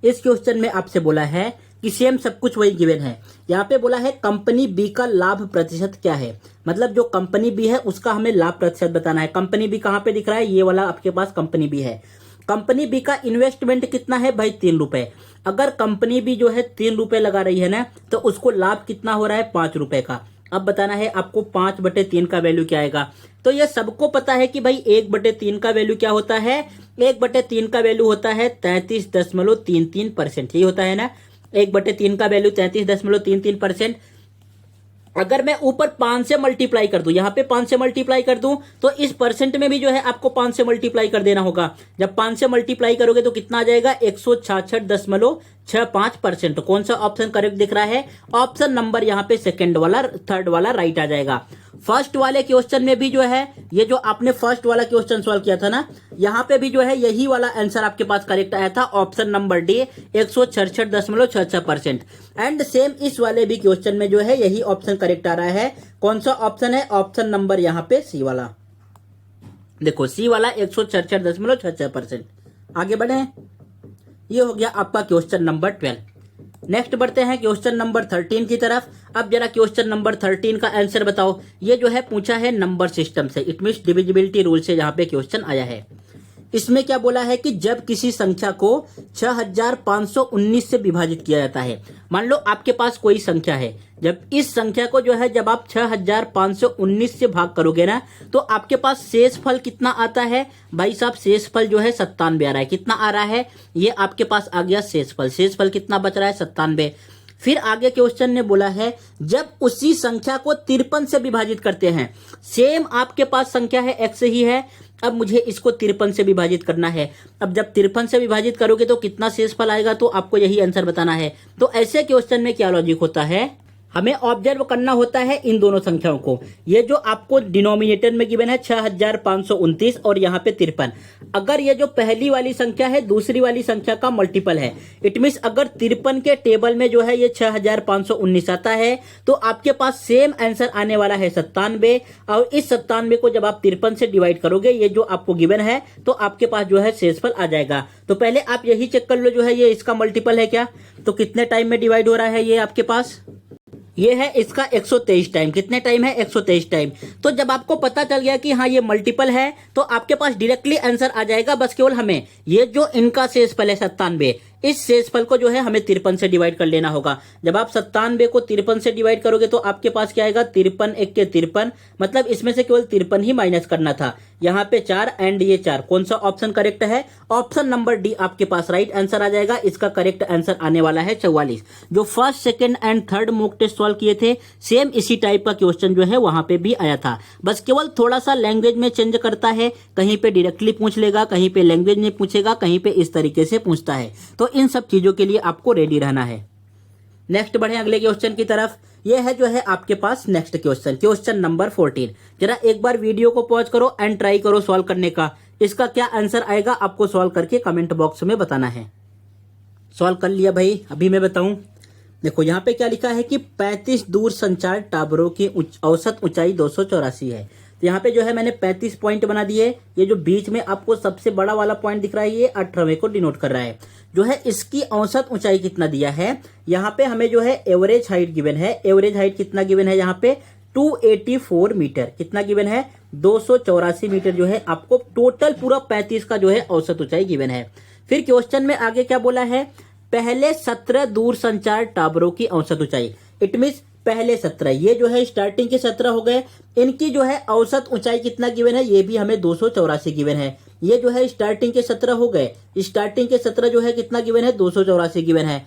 इस क्वेश्चन में आपसे बोला है कि सेम सब कुछ वही गिवन है। यहाँ पे बोला है कंपनी बी का लाभ प्रतिशत क्या है, मतलब जो कंपनी बी है उसका हमें लाभ प्रतिशत बताना है। कंपनी बी कहाँ पे दिख रहा है? ये वाला आपके पास कंपनी बी है। कंपनी बी का इन्वेस्टमेंट कितना है भाई? 3 रुपए। अगर कंपनी बी जो है 3 रुपए लगा रही है ना, तो उसको लाभ कितना हो रहा है? 5 रुपए का। अब बताना है आपको 5/3 का वैल्यू क्या आएगा। तो ये सबको पता है कि भाई 1/3 का वैल्यू क्या होता है? 1/3 का वैल्यू होता है 33.33%। यही होता है ना, 1/3 का वैल्यू 33.33%। अगर मैं ऊपर 5 से मल्टीप्लाई कर दूं, यहाँ पे 5 से मल्टीप्लाई कर दूं, तो इस परसेंट में भी जो है आपको 5 से मल्टीप्लाई कर देना होगा। जब 5 से मल्टीप्लाई करोगे तो कितना आ जाएगा? 166.46 65%। तो कौन सा ऑप्शन करेक्ट दिख रहा है? ऑप्शन नंबर यहाँ पे सेकंड वाला, थर्ड वाला राइट आ जाएगा। फर्स्ट वाले क्वेश्चन में भी जो है, ये जो आपने फर्स्ट वाला क्वेश्चन सॉल्व किया था ना, यहाँ पे भी जो है यही वाला आंसर आपके पास करेक्ट आया था, option number D 166.66%। And same इस वाले भी क्वेश्चन में जो है यही ऑप्शन करेक्ट आ रहा है। कौन सा ऑप्शन है? ऑप्शन नंबर यहाँ पे सी वाला, देखो सी वाला 166.66%। आगे बढ़े, ये हो गया आपका क्वेश्चन नंबर 12। नेक्स्ट बढ़ते हैं क्वेश्चन नंबर 13 की तरफ। अब जरा क्वेश्चन नंबर 13 का आंसर बताओ। ये जो है पूछा है नंबर सिस्टम से, इट मींस डिविजिबिलिटी रूल से यहाँ पे क्वेश्चन आया है। इसमें क्या बोला है कि जब किसी संख्या को 6519 से विभाजित किया जाता है, मान लो आपके पास कोई संख्या है, जब इस संख्या को जो है जब आप 6519 से भाग करोगे ना, तो आपके पास शेषफल कितना आता है? भाई साहब शेषफल जो है 97 आ रहा है। कितना आ रहा है? ये आपके पास आ गया शेषफल। शेषफल कितना बच रहा है? 97। फिर आगे क्वेश्चन ने बोला है जब उसी संख्या को 53 से विभाजित करते हैं, सेम आपके पास संख्या है x ही है, अब मुझे इसको 53 से विभाजित करना है। अब जब 53 से विभाजित करोगे तो कितना शेषफल आएगा, तो आपको यही आंसर बताना है। तो ऐसे क्वेश्चन में क्या लॉजिक होता है? हमें ऑब्जर्व करना होता है इन दोनों संख्याओं को। ये जो आपको डिनोमिनेटर में गिवन है 6529 और यहाँ पे 53, अगर ये जो पहली वाली संख्या है दूसरी वाली संख्या का मल्टीपल है, इट मीन्स अगर 53 के टेबल में जो है ये 6519 आता है, तो आपके पास सेम आंसर आने वाला है 97। और इस 97 को जब आप 53 से डिवाइड करोगे, ये जो आपको गिवन है, तो आपके पास जो है शेषफल आ जाएगा। तो पहले आप यही चेक कर लो जो है ये इसका मल्टीपल है क्या, तो कितने टाइम में डिवाइड हो रहा है ये आपके पास? ये है इसका 123 टाइम। कितने टाइम है? 123 टाइम। तो जब आपको पता चल गया कि हाँ ये मल्टीपल है, तो आपके पास डायरेक्टली आंसर आ जाएगा। बस केवल हमें ये जो इनका शेषफल है 97, इस शेषफल को जो है हमें 53 से डिवाइड कर लेना होगा। जब आप 97 को 53 से डिवाइड करोगे तो आपके पास क्या आएगा? 53 एक के 53, मतलब इसमें से केवल 53 ही माइनस करना था। यहाँ पे 4 एंड ये 4। कौन सा ऑप्शन करेक्ट है? ऑप्शन नंबर डी आपके पास राइट आंसर आ जाएगा। इसका करेक्ट आंसर आने वाला है 44। जो first, second and third mock test solve किए थे, सेम इसी टाइप का क्वेश्चन जो है वहां पे भी आया था। बस केवल थोड़ा सा लैंग्वेज में चेंज करता है, कहीं पे डायरेक्टली पूछ लेगा, कहीं पे लैंग्वेज में पूछेगा, कहीं पे इस तरीके से पूछता है। तो इन सब चीजों के लिए आपको रेडी रहना है। नेक्स्ट बढ़े अगले क्वेश्चन की तरफ। ये है जो है आपके पास नेक्स्ट क्वेश्चन, क्वेश्चन नंबर 14। जरा एक बार वीडियो को पॉज करो एंड ट्राई करो सॉल्व करने का। इसका क्या आंसर आएगा आपको सॉल्व करके कमेंट बॉक्स में बताना है। सॉल्व कर लिया भाई? अभी मैं बताऊं, देखो यहाँ पे क्या लिखा है कि 35 दूर संचार टावरों की औसत ऊंचाई 284 है। तो यहाँ पे जो है मैंने 35 पॉइंट बना दिए। ये जो बीच में आपको सबसे बड़ा वाला पॉइंट दिख रहा है, ये 18वें को डिनोट कर रहा है। जो है इसकी औसत ऊंचाई कितना दिया है, यहाँ पे हमें जो है एवरेज हाइट गिवन है। एवरेज हाइट कितना गिवन है? यहाँ पे 284 मीटर। कितना गिवन है? 284 मीटर जो है आपको टोटल पूरा 35 का जो है औसत ऊंचाई गिवन है। फिर क्वेश्चन में आगे क्या बोला है? पहले 17 दूर संचार टावरों की औसत ऊंचाई। इट मीन्स पहले 17, ये जो है स्टार्टिंग के 17 हो गए, इनकी जो है औसत ऊंचाई कितना गिवन है? ये भी हमें 284 गिवन है। ये जो है स्टार्टिंग के 17 हो गए, स्टार्टिंग के 17 जो है कितना गिवन है? 284 गिवन है।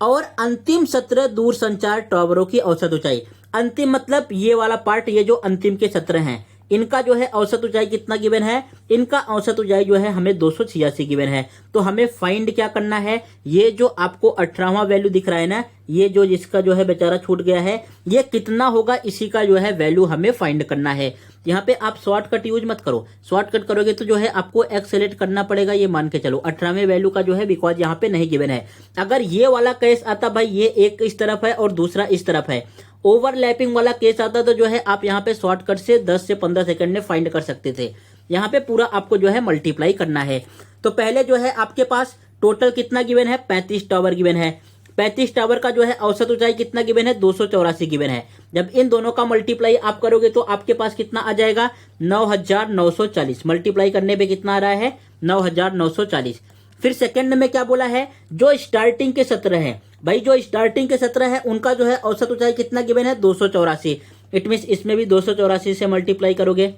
और अंतिम 17 दूर संचार टावरों की औसत ऊंचाई। अंतिम मतलब ये वाला पार्ट, ये जो अंतिम के 17 हैं, इनका जो है औसत ऊंचाई कितना गिवन है? इनका औसत ऊंचाई जो है हमें 286 गिवन है। तो हमें फाइंड क्या करना है? ये जो आपको 18वां वैल्यू दिख रहा है ना, ये जो जिसका जो है बेचारा छूट गया है, ये कितना होगा, इसी का जो है वैल्यू हमें फाइंड करना है। यहाँ पे आप शॉर्टकट यूज मत करो। शॉर्टकट करोगे तो जो है आपको एक्स सेलेक्ट करना पड़ेगा। ये मान के चलो 18वें वैल्यू का जो है, बिकॉज यहाँ पे नहीं गिवन है। अगर ये वाला केस आता भाई, ये एक इस तरफ है और दूसरा इस तरफ है, ओवरलैपिंग वाला केस आता तो जो है आप यहाँ पे शॉर्टकट से 10 से 15 सेकंड में फाइंड कर सकते थे। यहाँ पे पूरा आपको जो है मल्टीप्लाई करना है। तो पहले जो है आपके पास टोटल कितना गिवन है? 35 टावर गिवन है। 35 टावर का जो है औसत ऊंचाई कितना गिवन है? 284 गिवन है। जब इन दोनों का मल्टीप्लाई आप करोगे तो आपके पास कितना आ जाएगा? 9940। मल्टीप्लाई करने पे कितना आ रहा है? 9940। फिर सेकंड में क्या बोला है? जो स्टार्टिंग के 17 हैं भाई, जो स्टार्टिंग के 17 है उनका जो है औसत ऊंचाई कितना गिवन है? 284। इट मींस इसमें भी 284 से मल्टीप्लाई करोगे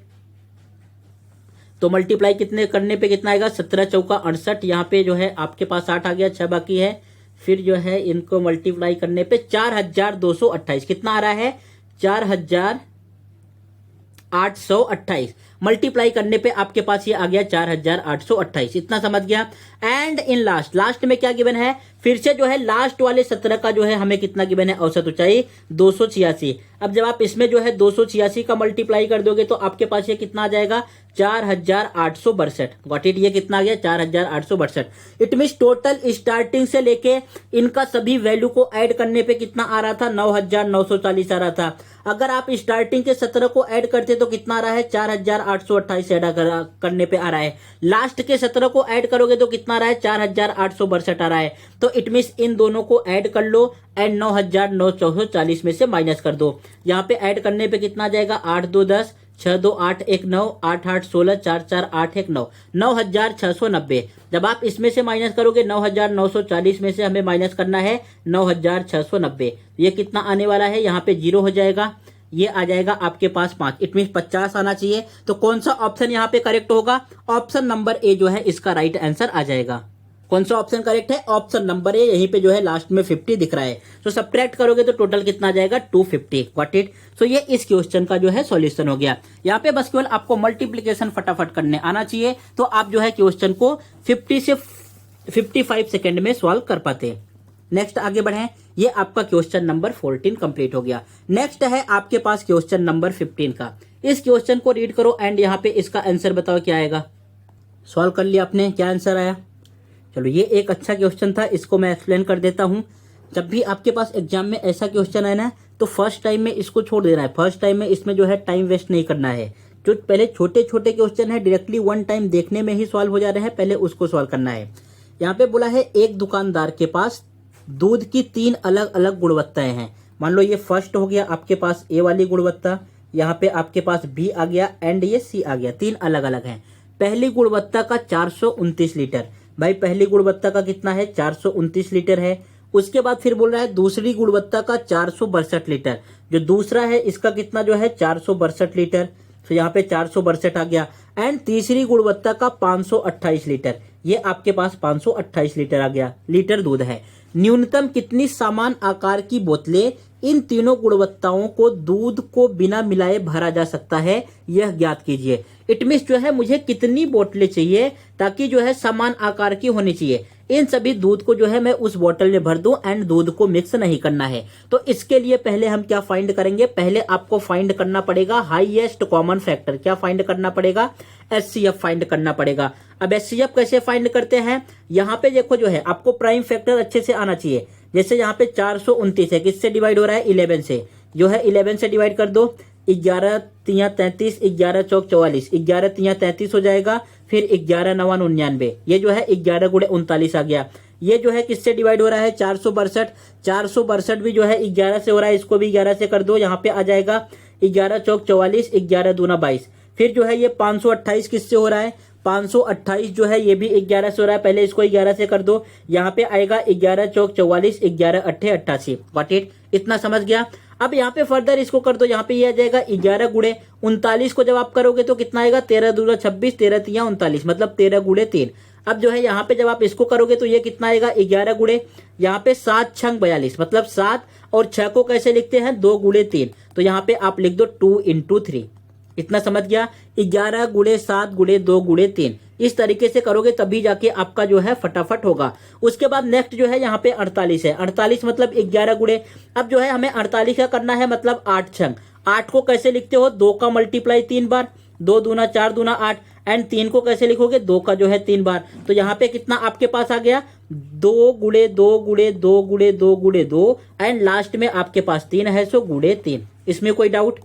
तो मल्टीप्लाई कितने करने पे कितना आएगा? 17 चौका 68। यहाँ पे जो है आपके पास 8 आ गया, 6 बाकी है। फिर जो है इनको मल्टीप्लाई करने पे 4228 कितना आ रहा है? 4828। मल्टीप्लाई करने पे आपके पास ये आ गया 4828। इतना समझ गया। एंड इन लास्ट में क्या गिवन है, फिर से जो है लास्ट वाले 17 का जो है हमें कितना गिवन है, औसत ऊंचाई 286। अब जब आप इसमें जो है 286 का मल्टीप्लाई कर दोगे तो आपके पास ये कितना आ जाएगा, 4862। गॉट इट, ये कितना आ गया, 4862। इट मींस टोटल स्टार्टिंग से लेके इनका सभी वैल्यू को ऐड करने पे कितना आ रहा था, 9940 आ रहा था। अगर आप स्टार्टिंग के 17 को ऐड करते तो कितना आ रहा है, 4828 ऐड करने पे आ रहा है। लास्ट के 17 को ऐड करोगे तो कितना आ रहा है, 4862 आ रहा है। तो इट मींस इन दोनों को ऐड कर लो एंड 9940 में से माइनस कर दो। यहाँ पे ऐड करने पे कितना आ जाएगा, 8 2 10, 6 2 8 1 9, 8 8 16, 4 4 8 1 9, 9690। जब आप इसमें से माइनस करोगे 9940 में से हमें माइनस करना है 9690, ये कितना आने वाला है, यहाँ पे 0 हो जाएगा, ये आ जाएगा आपके पास 5। इट मीन 50 आना चाहिए। तो कौन सा ऑप्शन यहाँ पे करेक्ट होगा, ऑप्शन नंबर ए जो है इसका राइट आंसर आ जाएगा। कौन सा ऑप्शन करेक्ट है, ऑप्शन नंबर ए। यहीं पे जो है लास्ट में 50 दिख रहा है, तो सब्ट्रैक्ट करोगे तो टोटल कितना आ जाएगा, 250। Got it. सो ये इस क्वेश्चन का जो है सॉल्यूशन हो गया। यहाँ पे बस केवल आपको मल्टीप्लीकेशन फटाफट करने आना चाहिए, तो आप जो है क्वेश्चन को 50 से 55 सेकेंड में सॉल्व कर पाते। नेक्स्ट आगे बढ़े, ये आपका क्वेश्चन नंबर 14 कंप्लीट हो गया। नेक्स्ट है आपके पास क्वेश्चन नंबर 15 का। इस क्वेश्चन को रीड करो एंड यहाँ पे इसका आंसर बताओ क्या आएगा। सॉल्व कर लिया आपने, क्या आंसर आया। चलो ये एक अच्छा क्वेश्चन था, इसको मैं एक्सप्लेन कर देता हूँ। जब भी आपके पास एग्जाम में ऐसा क्वेश्चन आए ना, तो फर्स्ट टाइम में इसको छोड़ देना है। फर्स्ट टाइम में इसमें जो है टाइम वेस्ट नहीं करना है। जो पहले छोटे छोटे क्वेश्चन है डायरेक्टली वन टाइम देखने में ही सॉल्व हो जा रहे हैं, पहले उसको सॉल्व करना है। यहाँ पे बोला है एक दुकानदार के पास दूध की 3 अलग अलग गुणवत्ताएं हैं। मान लो ये फर्स्ट हो गया आपके पास ए वाली गुणवत्ता, यहाँ पे आपके पास बी आ गया एंड ये सी आ गया, 3 अलग अलग हैं। पहली गुणवत्ता का 429 लीटर, भाई पहली गुणवत्ता का कितना है, 429 लीटर है। उसके बाद फिर बोल रहा है दूसरी गुणवत्ता का 462 लीटर, जो दूसरा है इसका कितना जो है 462 लीटर, तो यहाँ पे 462 आ गया। एंड तीसरी गुणवत्ता का 528 लीटर, ये आपके पास 528 लीटर आ गया, लीटर दूध है। न्यूनतम कितनी समान आकार की बोतलें इन तीनों गुणवत्ताओं को दूध को बिना मिलाए भरा जा सकता है, यह ज्ञात कीजिए। इट मींस जो है मुझे कितनी बोतलें चाहिए ताकि जो है समान आकार की होनी चाहिए। इन सभी दूध को जो है मैं उस बोतल में भर दूं एंड दूध को मिक्स नहीं करना है। तो इसके लिए पहले हम क्या फाइंड करेंगे, पहले आपको फाइंड करना पड़ेगा हाईएस्ट कॉमन फैक्टर। क्या फाइंड करना पड़ेगा, एचसीएफ फाइंड करना पड़ेगा। अब एचसीएफ कैसे फाइंड करते हैं, यहाँ पे देखो जो है आपको प्राइम फैक्टर अच्छे से आना चाहिए। जैसे यहाँ पे 429 है, किससे डिवाइड हो रहा है, 11 से, जो है 11 से डिवाइड कर दो। 11 3 33, 11 चौक 44, 11 3 33 हो जाएगा, फिर 11 9 99, ये जो है 11 गुणे 39 आ गया। ये जो है किससे डिवाइड हो रहा है, 462, 462 भी जो है 11 से हो रहा है, इसको भी 11 से कर दो, यहाँ पे आ जाएगा 11 चौक 44, 11 दूना 22। फिर जो है ये 528 किससे हो रहा है, 528 जो है ये भी 11 से हो रहा है, पहले इसको 11 से कर दो, यहाँ पे आएगा 11 चौक 44, 11 अट्ठे 88। गॉट इट, इतना समझ गया। अब यहाँ पे फर्दर इसको कर दो, यहाँ पे ये आ जाएगा 11 गुणे 39 को जब आप करोगे तो कितना आएगा, 13 दूना 26, 13 तिया 39, मतलब 13 गुणे 3। अब जो है यहाँ पे जब आप इसको करोगे तो ये कितना आएगा, 11 गुणे, यहाँ पे 7 छंग 42, मतलब 7 और 6 को कैसे लिखते हैं, 2 गुणे 3, तो यहाँ पे आप लिख दो 2 into 3। इतना समझ गया, 11 गुणे 7 गुणे 2 गुणे 3, इस तरीके से करोगे तभी जाके आपका जो है फटाफट होगा। उसके बाद नेक्स्ट जो है यहाँ पे 48 है, 48 मतलब 11 गुणे, अब जो है हमें 48 का करना है, मतलब 8 छंग। 8 को कैसे लिखते हो, 2 का मल्टीप्लाई 3 बार, 2 दूना 4 दूना 8, एंड 3 को कैसे लिखोगे, 2 का जो है 3 बार, तो यहाँ पे कितना आपके पास आ गया, 2 गुणे 2 गुणे 2 गुणे 2 गुणे 2, एंड लास्ट में आपके पास 3 है, सो गुणे 3। इसमें कोई डाउट,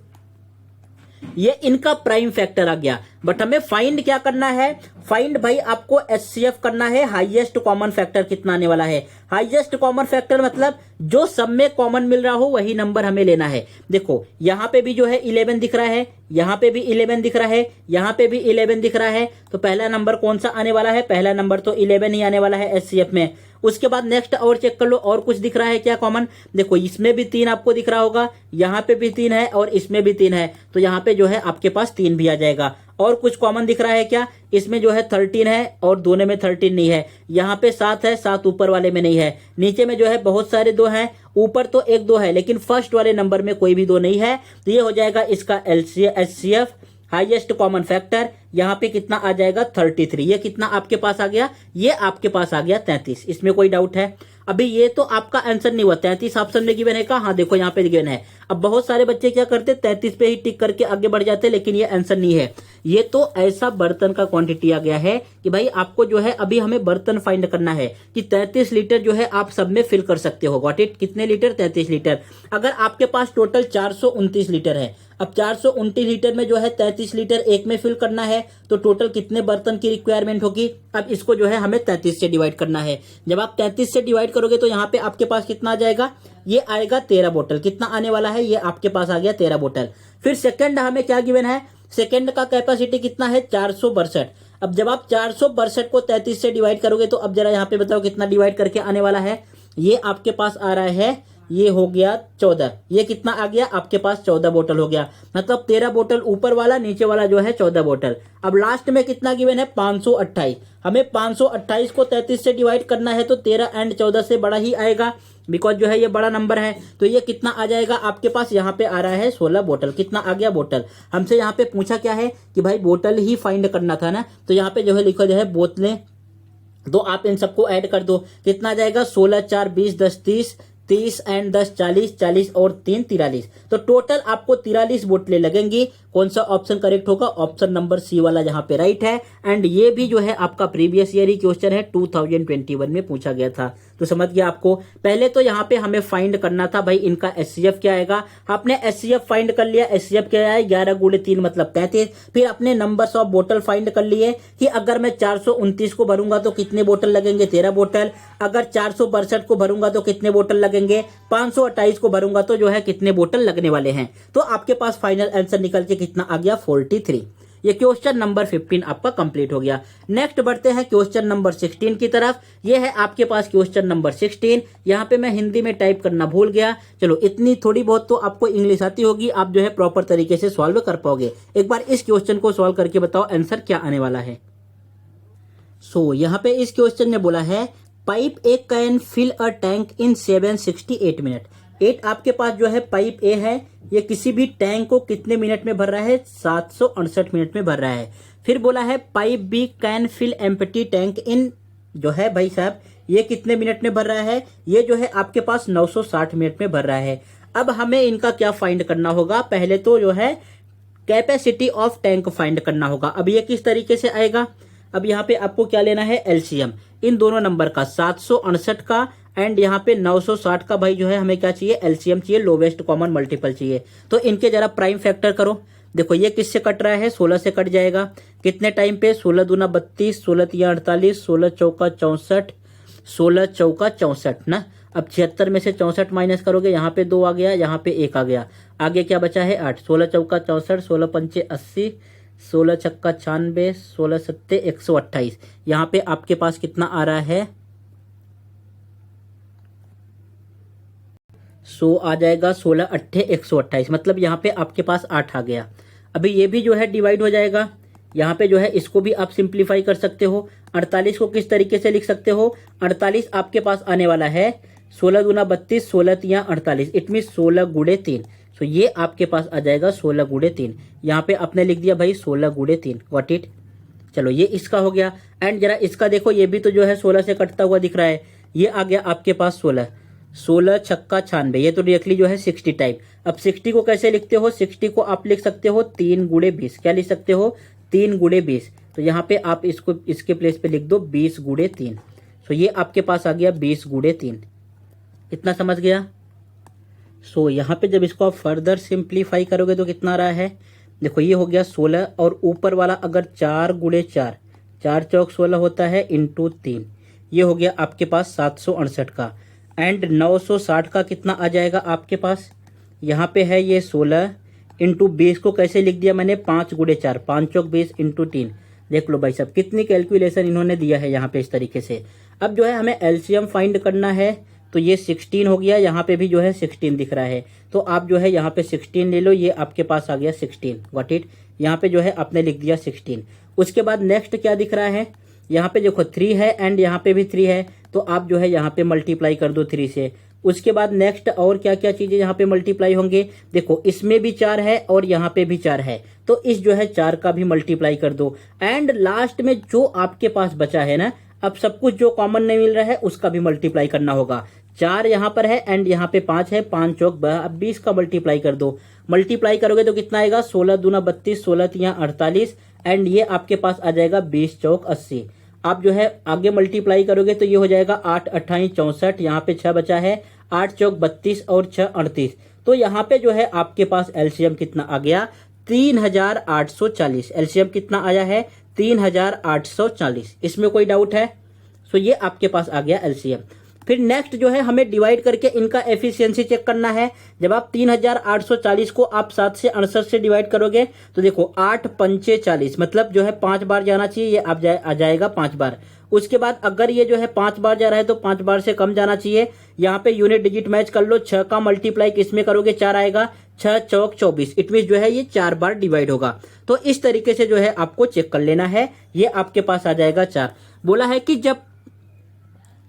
ये इनका प्राइम फैक्टर आ गया। बट हमें फाइंड क्या करना है, फाइंड भाई आपको एचसीएफ करना है, हाईएस्ट कॉमन फैक्टर कितना आने वाला है। हाईएस्ट कॉमन फैक्टर मतलब जो सब में कॉमन मिल रहा हो वही नंबर हमें लेना है। देखो यहाँ पे भी जो है 11 दिख रहा है, यहाँ पे भी 11 दिख रहा है, यहाँ पे भी 11 दिख रहा है, तो पहला नंबर कौन सा आने वाला है, पहला नंबर तो 11 ही आने वाला है एचसीएफ में। उसके बाद नेक्स्ट और चेक कर लो, और कुछ दिख रहा है क्या कॉमन, देखो इसमें भी 3 आपको दिख रहा होगा, यहाँ पे भी 3 है और इसमें भी 3 है, तो यहाँ पे जो है आपके पास 3 भी आ जाएगा। और कुछ कॉमन दिख रहा है क्या, इसमें जो है 13 है और दोनों में 13 नहीं है, यहाँ पे 7 है, 7 ऊपर वाले में नहीं है, नीचे में जो है बहुत सारे 2 हैं, ऊपर तो 1 2 है लेकिन फर्स्ट वाले नंबर में कोई भी 2 नहीं है, तो ये हो जाएगा इसका एचसीएफ। हाईएस्ट कॉमन फैक्टर यहाँ पे कितना आ जाएगा 33। ये कितना आपके पास आ गया, ये आपके पास आ गया 33। इसमें कोई डाउट है? अभी ये तो आपका आंसर नहीं हुआ। 33 ऑप्शन में गिवन है का? हाँ देखो यहाँ पे गिवन है। अब बहुत सारे बच्चे क्या करते 33 पे ही टिक करके आगे बढ़ जाते, लेकिन ये आंसर नहीं है। ये तो ऐसा बर्तन का क्वांटिटी आ गया है कि भाई आपको जो है अभी हमें बर्तन फाइंड करना है कि 33 लीटर जो है आप सब में फिल कर सकते हो। Got it? कितने लीटर? 33 लीटर। अगर आपके पास टोटल 429 लीटर है, अब 429 लीटर में जो है 33 लीटर एक में फिल करना है, तो टोटल कितने बर्तन की रिक्वायरमेंट होगी? अब इसको जो है हमें 33 से डिवाइड करना है। जब आप 33 से डिवाइड करोगे तो यहाँ पे आपके पास कितना आ जाएगा? ये आएगा 13 बोतल। कितना आने वाला है? ये आपके पास आ गया 13 बोतल। फिर सेकंड हमें क्या गिवन है? सेकंड का कैपेसिटी कितना है? 462। अब जब आप 462 को 33 से डिवाइड करोगे तो अब जरा यहाँ पे बताओ कितना डिवाइड करके आने वाला है? ये आपके पास आ रहा है, ये हो गया 14। ये कितना आ गया आपके पास? 14 बोतल हो गया। मतलब 13 बोतल ऊपर वाला, नीचे वाला जो है 14 बोतल। अब लास्ट में कितना गिवन है? 528। हमें 528 को 33 से डिवाइड करना है तो 13 एंड 14 से बड़ा ही आएगा, बिकॉज जो है ये बड़ा नंबर है। तो ये कितना आ जाएगा आपके पास? यहाँ पे आ रहा है 16 बोतल। कितना आ गया? बोतल। हमसे यहाँ पे पूछा क्या है कि भाई बोतल ही फाइंड करना था ना, तो यहाँ पे जो है लिखा जो है बोतलें। तो आप इन सबको ऐड कर दो, कितना आ जाएगा? 16 4 20 10 30, 30 एंड 10 40, 40 और 3 43। तो टोटल आपको 43 बोतलें लगेंगी। कौन सा ऑप्शन करेक्ट होगा? ऑप्शन नंबर सी वाला यहाँ पे राइट है। एंड ये भी जो है आपका प्रीवियस ईयर ही क्वेश्चन है, 2021 में पूछा गया था। तो समझ गया आपको? पहले तो यहाँ पे हमें फाइंड करना था भाई इनका एचसीएफ क्या आएगा। आपने एचसीएफ फाइंड कर लिया। एचसीएफ क्या है? 11 गुणे 3 मतलब 33। फिर अपने नंबर्स ऑफ बोतल फाइंड कर लिए कि अगर मैं 429 को भरूंगा तो कितने बोतल लगेंगे? 13 बोतल। अगर 462 को भरूंगा तो कितने बोतल लगेंगे? 528 को भरूंगा तो जो है कितने बोतल लगने वाले हैं? तो आपके पास फाइनल आंसर निकल के कितना आ गया? 43। ये क्वेश्चन नंबर 15 आपका कंप्लीट हो गया। नेक्स्ट बढ़ते हैं क्वेश्चन नंबर 16 की तरफ। ये है आपके पास क्वेश्चन नंबर 16। यहाँ पे मैं हिंदी में टाइप करना भूल गया। चलो इतनी थोड़ी बहुत तो आपको इंग्लिश आती होगी, आप जो है प्रॉपर तरीके से सॉल्व कर पाओगे। एक बार इस क्वेश्चन को सॉल्व करके बताओ आंसर क्या आने वाला है। सो यहाँ पे इस क्वेश्चन ने बोला है pipe A can fill a tank in 768 minute. 8 आपके पास जो है पाइप ए है, ये किसी भी टैंक को कितने मिनट में भर रहा है? 768 मिनट में भर रहा है। फिर बोला है pipe B can fill empty tank in, जो है भाई साहब ये कितने मिनट में भर रहा है? ये जो है आपके पास 960 मिनट में भर रहा है। अब हमें इनका क्या फाइंड करना होगा? पहले तो जो है कैपेसिटी ऑफ टैंक फाइंड करना होगा। अब ये किस तरीके से आएगा? अब यहाँ पे आपको क्या लेना है? एलसीएम इन दोनों नंबर का, 768 का एंड यहाँ पे 960 का। भाई जो है हमें क्या चाहिए? एलसीएम चाहिए, लोवेस्ट कॉमन मल्टीपल चाहिए। तो इनके जरा प्राइम फैक्टर करो। देखो ये किससे कट रहा है? 16 से कट जाएगा। कितने टाइम पे? 16 दूना 32, 16 तिया 48, 16 चौका 64, 16 चौका 64 ना। अब 76 में से 64 माइनस करोगे, यहाँ पे 2 आ गया, यहाँ पे 1 आ गया, आगे क्या बचा है? 8। 16 चौका 64, 16 पंचे 80, 16 छक्का 96, 16 सत्ते 128। यहाँ पे आपके पास कितना आ रहा है? आ जाएगा 16 अट्ठे 128। मतलब यहाँ पे आपके पास 8 आ गया। अभी ये भी जो है डिवाइड हो जाएगा। यहाँ पे जो है इसको भी आप सिंप्लीफाई कर सकते हो। 48 को किस तरीके से लिख सकते हो? 48 आपके पास आने वाला है 16 दूना 32, 16 तिया 48, इट मीन 16 गुणे 3। सो ये आपके पास आ जाएगा 16 गुणे 3। यहाँ पे आपने लिख दिया भाई 16 गुणे 3। What it? चलो ये इसका हो गया। एंड जरा इसका देखो, ये भी तो जो है 16 से कटता हुआ दिख रहा है। ये आ गया आपके पास 16, 16 छक्का 96। ये तो डायरेक्टली जो है 60 टाइप। अब 60 को कैसे लिखते हो? 60 को आप लिख सकते हो 3 गुणे 20। क्या लिख सकते हो? 3 गुणे 20। तो यहाँ पे आप इसको इसके प्लेस पे लिख दो 20 गुणे 3। सो ये आपके पास आ गया 20 गुणे 3। इतना समझ गया? सो यहाँ पे जब इसको आप फर्दर सिंप्लीफाई करोगे तो कितना आ रहा है? देखो ये हो गया 16 और ऊपर वाला अगर 4 गुणे 4, 4 चौक 16 होता है इंटू 3, ये हो गया आपके पास 768 का। एंड 960 का कितना आ जाएगा आपके पास? यहाँ पे है ये 16 इंटू 20 को कैसे लिख दिया मैंने? 5 गुणे 4, 5 चौक 20 इंटू 3। देख लो भाई साहब कितनी कैलकुलेशन इन्होंने दिया है यहाँ पे इस तरीके से। अब जो है हमें एलसीएम फाइंड करना है, तो ये 16 हो गया। यहाँ पे भी जो है 16 दिख रहा है, तो आप जो है यहाँ पे 16 ले लो। ये आपके पास आ गया 16। What it? यहाँ पे जो है आपने लिख दिया 16। उसके बाद नेक्स्ट क्या दिख रहा है? यहाँ पे देखो 3 है एंड यहाँ पे भी 3 है, तो आप जो है यहाँ पे मल्टीप्लाई कर दो 3 से। उसके बाद नेक्स्ट और क्या क्या चीजें यहाँ पे मल्टीप्लाई होंगे, देखो इसमें भी 4 है और यहाँ पे भी 4 है, तो इस जो है 4 का भी मल्टीप्लाई कर दो। एंड लास्ट में जो आपके पास बचा है ना, अब सब कुछ जो कॉमन नहीं मिल रहा है उसका भी मल्टीप्लाई करना होगा। 4 यहाँ पर है एंड यहाँ पे 5 है, 5 चौक 20 का मल्टीप्लाई कर दो। मल्टीप्लाई करोगे तो कितना आएगा, 16 दूना 32, 16 तिया 48 एंड ये आपके पास आ जाएगा 20 चौक 80। आप जो है आगे मल्टीप्लाई करोगे तो ये हो जाएगा 8 28 64, यहाँ पे 6 बचा है, 8 चौक 32 और 6 38। तो यहाँ पे जो है आपके पास एलसीएम कितना आ गया, 3840। एलसीएम कितना आया है, 3840। इसमें कोई डाउट है? सो ये आपके पास आ गया एलसीएम। फिर नेक्स्ट जो है हमें डिवाइड करके इनका एफिशिएंसी चेक करना है। जब आप 3840 को आप 7 से 68 से डिवाइड करोगे तो देखो 8 पंचे 40, मतलब जो है 5 बार जाना चाहिए, ये आप आ जाएगा 5 बार। उसके बाद अगर ये जो है 5 बार जा रहा है तो 5 बार से कम जाना चाहिए। यहाँ पे यूनिट डिजिट मैच कर लो, 6 का मल्टीप्लाई किसमें करोगे, 4 आएगा, 6 चौक 24। इट मीन जो है ये 4 बार डिवाइड होगा। तो इस तरीके से जो है आपको चेक कर लेना है, ये आपके पास आ जाएगा 4। बोला है कि जब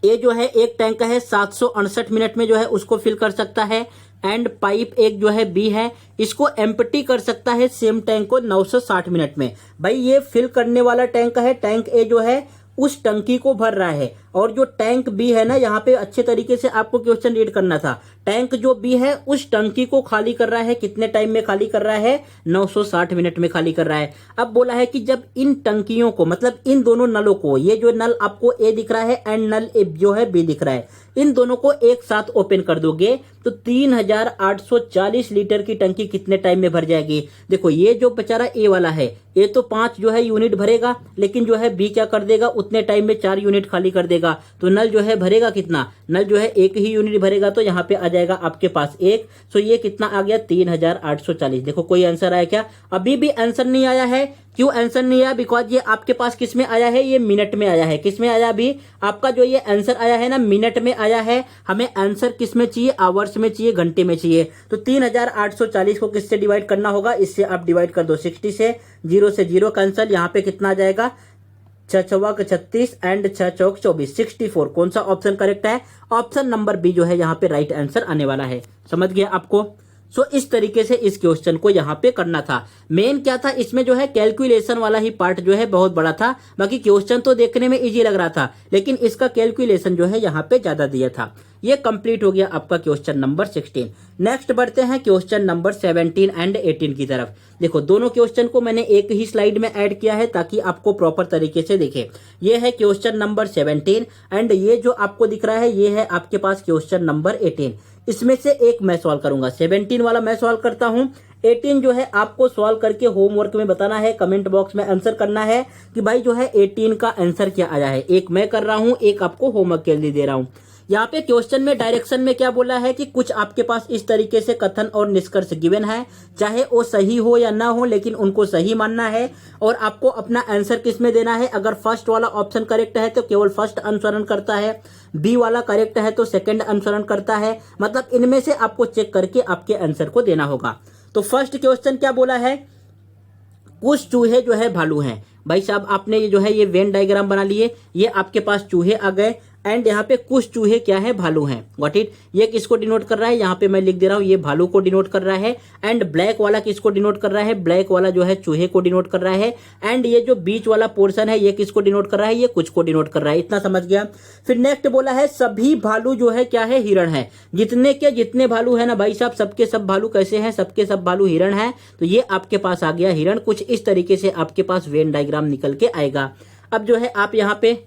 ये जो है एक टैंक है 768 मिनट में जो है उसको फिल कर सकता है, एंड पाइप एक जो है बी है इसको एम्प्टी कर सकता है सेम टैंक को 960 मिनट में। भाई ये फिल करने वाला टैंक है, टैंक ए जो है उस टंकी को भर रहा है, और जो टैंक बी है ना, यहाँ पे अच्छे तरीके से आपको क्वेश्चन रीड करना था। टैंक जो बी है उस टंकी को खाली कर रहा है, कितने टाइम में खाली कर रहा है, 960 मिनट में खाली कर रहा है। अब बोला है कि जब इन टंकियों को, मतलब इन दोनों नलों को, ये जो नल आपको ए दिख रहा है एंड नल ए जो है बी दिख रहा है, इन दोनों को एक साथ ओपन कर दोगे तो 3840 लीटर की टंकी कितने टाइम में भर जाएगी। देखो ये जो बेचारा ए वाला है, ये तो 5 जो है यूनिट भरेगा, लेकिन जो है बी क्या कर देगा, उतने टाइम में 4 यूनिट खाली कर देगा। तो नल जो है भरेगा कितना, नल जो है 1 ही यूनिट भरेगा, तो यहाँ पे आ जाएगा आपके पास 1। सो ये कितना आ गया, 3840। देखो कोई आंसर आया क्या, अभी भी आंसर नहीं आया है। क्यों आंसर नहीं आया, बिकॉज ये आपके पास किस में आया है, ये मिनट में आया है। किस में आया, अभी आपका जो ये आंसर आया है ना मिनट में आया है। हमें आंसर किस में चाहिए, आवर्स में चाहिए, घंटे में चाहिए। तो 3840 को किससे डिवाइड करना होगा, इससे आप डिवाइड कर दो 60 से, 0 से 0 कैंसिल, यहाँ पे कितना आ जाएगा, 6 चौक 36 एंड 6 चौक 24, 64। कौन सा ऑप्शन करेक्ट है, ऑप्शन नंबर बी जो है यहाँ पे राइट आंसर आने वाला है। समझ गया आपको। सो इस तरीके से इस क्वेश्चन को यहाँ पे करना था। मेन क्या था इसमें जो है कैलकुलेशन वाला ही पार्ट जो है बहुत बड़ा था। बाकी क्वेश्चन तो देखने में इजी लग रहा था, लेकिन इसका कैलकुलेशन जो है यहाँ पे ज्यादा दिया था। ये कंप्लीट हो गया आपका क्वेश्चन नंबर 16। नेक्स्ट बढ़ते हैं क्वेश्चन नंबर 17 एंड 18 की तरफ। देखो दोनों क्वेश्चन को मैंने एक ही स्लाइड में ऐड किया है ताकि आपको प्रॉपर तरीके से दिखे। ये है क्वेश्चन नंबर 17 एंड ये जो आपको दिख रहा है ये है आपके पास क्वेश्चन नंबर 18। इसमें से एक मैं सॉल्व करूंगा, 17 वाला मैं सॉल्व करता हूं। 18 जो है आपको सॉल्व करके होमवर्क में बताना है, कमेंट बॉक्स में आंसर करना है कि भाई जो है 18 का आंसर क्या आया है। एक मैं कर रहा हूं, एक आपको होमवर्क के लिए दे रहा हूं। यहाँ पे क्वेश्चन में डायरेक्शन में क्या बोला है कि कुछ आपके पास इस तरीके से कथन और निष्कर्ष गिवन है, चाहे वो सही हो या ना हो, लेकिन उनको सही मानना है। और आपको अपना आंसर किस में देना है, अगर फर्स्ट वाला ऑप्शन करेक्ट है तो केवल फर्स्ट अनुसरण करता है, बी वाला करेक्ट है तो सेकंड अनुसरण करता है। मतलब इनमें से आपको चेक करके आपके आंसर को देना होगा। तो फर्स्ट क्वेश्चन क्या बोला है, कुछ चूहे जो है भालू हैं। भाई साहब आपने ये जो है ये वेन डायग्राम बना लिए, ये आपके पास चूहे आ गए एंड यहाँ पे कुछ चूहे क्या है, भालू हैं। Got it. ये किसको डिनोट कर रहा है, यहाँ पे मैं लिख दे रहा हूँ, ये भालू को डिनोट कर रहा है। एंड ब्लैक वाला किसको डिनोट कर रहा है, ब्लैक वाला जो है चूहे को डिनोट कर रहा है। एंड ये जो बीच वाला पोर्शन है ये किसको डिनोट कर रहा है, ये कुछ को डिनोट कर रहा है। इतना समझ गया। फिर नेक्स्ट बोला है सभी भालू जो है क्या है, हिरण है। जितने के जितने भालू है ना भाई साहब, सबके सब भालू कैसे हैं, सबके सब भालू हिरण है। तो ये आपके पास आ गया हिरण। कुछ इस तरीके से आपके पास वेन डायग्राम निकल के आएगा। अब जो है आप यहाँ पे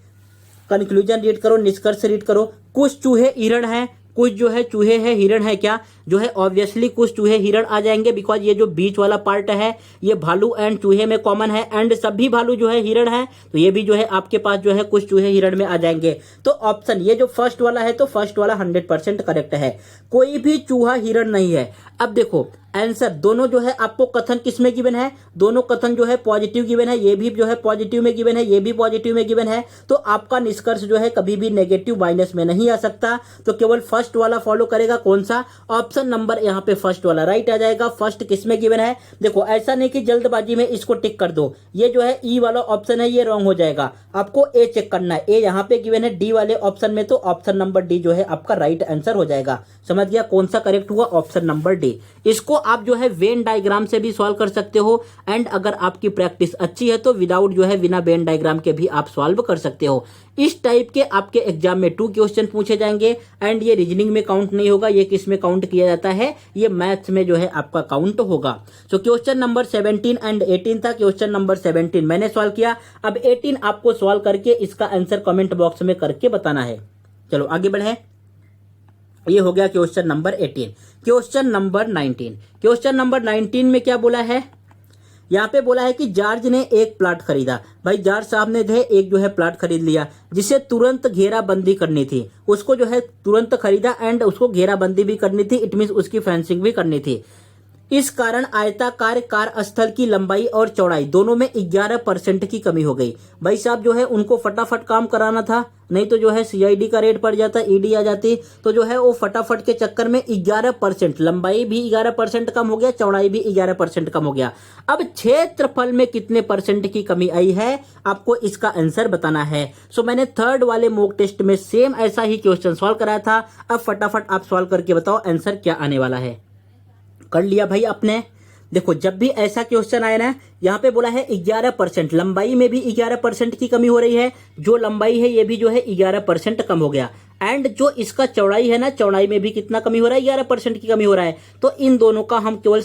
कंक्लूजन रीड करो, निष्कर्ष रीड करो। कुछ चूहे हिरण हैं, कुछ जो है चूहे हैं हिरण है क्या, जो है ऑब्वियसली कुछ चूहे हिरण आ जाएंगे, बिकॉज ये जो बीच वाला पार्ट है ये भालू एंड चूहे में कॉमन है। एंड सभी भालू जो है हिरण है, तो ये भी जो है आपके पास जो है कुछ चूहे हिरण में आ जाएंगे। तो ऑप्शन ये जो फर्स्ट वाला है तो फर्स्ट वाला 100% करेक्ट है। कोई भी चूहा हिरण नहीं है। अब देखो आंसर दोनों जो है आपको कथन किस में गिवन है, दोनों कथन जो है पॉजिटिव गिवन है, ये भी जो है पॉजिटिव में गिवन है, ये भी पॉजिटिव में गिवन है। तो आपका निष्कर्ष जो है कभी भी नेगेटिव माइनस में नहीं आ सकता। तो केवल फर्स्ट वाला फॉलो करेगा, कौन सा, ऑप्शन नंबर यहाँ पे फर्स्ट वाला राइट आ जाएगा। फर्स्ट किस में गिवन है, देखो ऐसा नहीं कि जल्दबाजी में इसको टिक कर दो, ये जो है ई वाला ऑप्शन है ये रॉन्ग हो जाएगा, आपको ए चेक करना है। ए यहाँ पे गिवन है डी वाले ऑप्शन में, तो ऑप्शन नंबर डी जो है आपका राइट आंसर हो जाएगा। समझ गया कौन सा करेक्ट हुआ, ऑप्शन नंबर डी। इसको आप जो है वेन डायग्राम से भी सॉल्व कर सकते हो, एंड अगर आपकी प्रैक्टिस अच्छी है तो विदाउट जो है बिना वेन डायग्राम के भी आप सॉल्व कर सकते हो। इस टाइप के आपके एग्जाम में 2 क्वेश्चन पूछे जाएंगे, एंड ये रीजनिंग में काउंट नहीं होगा, ये किस में काउंट किया जाता है, ये मैथ्स में जो है आपका काउंट होगा। सो क्वेश्चन नंबर 17 एंड 18 था। क्वेश्चन नंबर 17 मैंने सॉल्व किया, अब 18 आपको सॉल्व करके इसका आंसर कमेंट बॉक्स में करके बताना है। चलो आगे बढ़े, ये हो गया question number 18। Question number 19, question number 19 में क्या बोला है, यहाँ पे बोला है कि जॉर्ज ने एक प्लाट खरीदा। भाई जॉर्ज साहब ने जो है एक जो है प्लाट खरीद लिया जिसे तुरंत घेराबंदी करनी थी, उसको जो है तुरंत खरीदा एंड उसको घेराबंदी भी करनी थी, इट मीन्स उसकी फेंसिंग भी करनी थी। इस कारण आयताकार कार्यस्थल की लंबाई और चौड़ाई दोनों में 11% की कमी हो गई। भाई साहब जो है उनको फटाफट काम कराना था, नहीं तो जो है सीआईडी का रेट पड़ जाता, ईडी आ जाती, तो जो है वो फटाफट के चक्कर में 11%, लंबाई भी 11% कम हो गया, चौड़ाई भी 11% कम हो गया। अब क्षेत्रफल में कितने परसेंट की कमी आई है, आपको इसका आंसर बताना है। सो मैंने थर्ड वाले मॉक टेस्ट में सेम ऐसा ही क्वेश्चन सॉल्व कराया था। अब फटाफट आप सॉल्व करके बताओ आंसर क्या आने वाला है। कर लिया भाई आपने। देखो जब भी ऐसा क्वेश्चन आया ना, यहाँ पे बोला है 11%, लंबाई में भी 11% की कमी हो रही है, जो लंबाई है ये भी जो है 11% कम हो गया, एंड जो इसका चौड़ाई है ना, चौड़ाई में भी कितना कमी हो रहा है, 11% की कमी हो रहा है। तो इन दोनों का हम केवल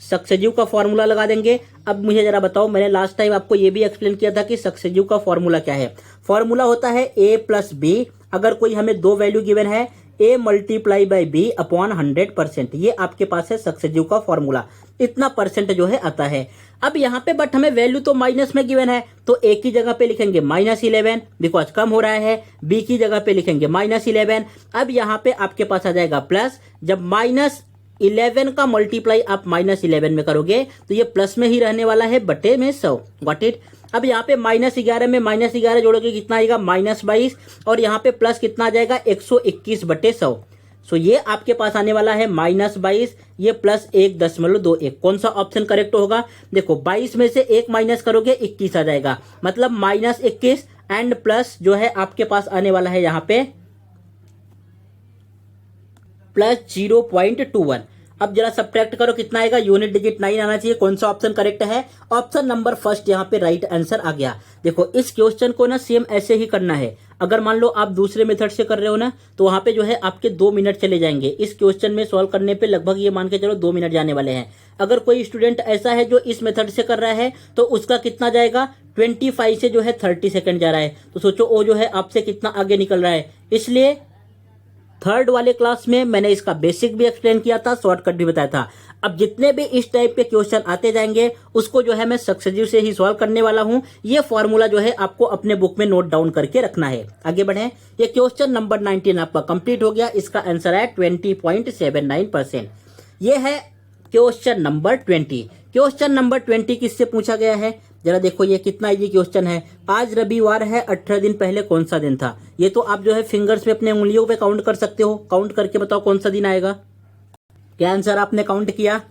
सक्सेसिव का फॉर्मूला लगा देंगे। अब मुझे जरा बताओ, मैंने लास्ट टाइम आपको ये भी एक्सप्लेन किया था कि सक्सेसिव का फॉर्मूला क्या है। फॉर्मूला होता है a प्लस बी, अगर कोई हमें 2 वैल्यू गिवन है, a multiply by B upon 100%, ये आपके पास है सक्सेसिव का फॉर्मूला, इतना परसेंट जो है आता है। अब यहाँ पे बट हमें वैल्यू तो माइनस में गिवन है, तो a की जगह पे लिखेंगे -11 बिकॉज कम हो रहा है, b की जगह पे लिखेंगे -11। अब यहाँ पे आपके पास आ जाएगा प्लस, जब -11 का मल्टीप्लाई आप -11 में करोगे तो ये प्लस में ही रहने वाला है, बटे में 100, गॉट इट। अब यहाँ पे -11 में -11 जोड़ोगे कितना आएगा, -22, और यहाँ पे प्लस कितना आ जाएगा, 121 बटे 100। सो ये आपके पास आने वाला है -22, ये प्लस 1.21। कौन सा ऑप्शन करेक्ट होगा, देखो 22 में से 1 माइनस करोगे 21 आ जाएगा, मतलब -21 एंड प्लस जो है आपके पास आने वाला है यहाँ पे प्लस 0.21। अब जरा सब्ट्रैक्ट करो कितना आएगा, यूनिट डिजिट 9 आना चाहिए। कौन सा ऑप्शन करेक्ट है, ऑप्शन नंबर फर्स्ट यहाँ पे राइट आंसर आ गया। देखो इस क्वेश्चन को ना सेम ऐसे ही करना है। अगर मान लो आप दूसरे मेथड से कर रहे हो ना, तो वहां पे जो है आपके 2 मिनट चले जाएंगे। इस क्वेश्चन में सॉल्व करने पे लगभग ये मान के चलो 2 मिनट जाने वाले हैं। अगर कोई स्टूडेंट ऐसा है जो इस मेथड से कर रहा है, तो उसका कितना जाएगा, 25 से जो है 30 सेकेंड जा रहा है। तो सोचो वो जो है आपसे कितना आगे निकल रहा है। इसलिए थर्ड वाले क्लास में मैंने इसका बेसिक भी एक्सप्लेन किया था, शॉर्टकट भी बताया था। अब जितने भी इस टाइप के क्वेश्चन आते जाएंगे उसको जो है मैं सक्सेसिव से ही सॉल्व करने वाला हूं। ये फॉर्मूला जो है आपको अपने बुक में नोट डाउन करके रखना है। आगे बढ़े, ये क्वेश्चन नंबर 19 आपका कंप्लीट हो गया। इसका आंसर है 20.79%। ये है क्वेश्चन नंबर 20। क्वेश्चन नंबर 20 किससे पूछा गया है, जरा देखो ये कितना इजी क्वेश्चन है। आज रविवार है, 18 दिन पहले कौन सा दिन था। ये तो आप जो है फिंगर्स पे अपने उंगलियों पे काउंट कर सकते हो। काउंट करके बताओ कौन सा दिन आएगा। क्या आंसर आपने काउंट किया।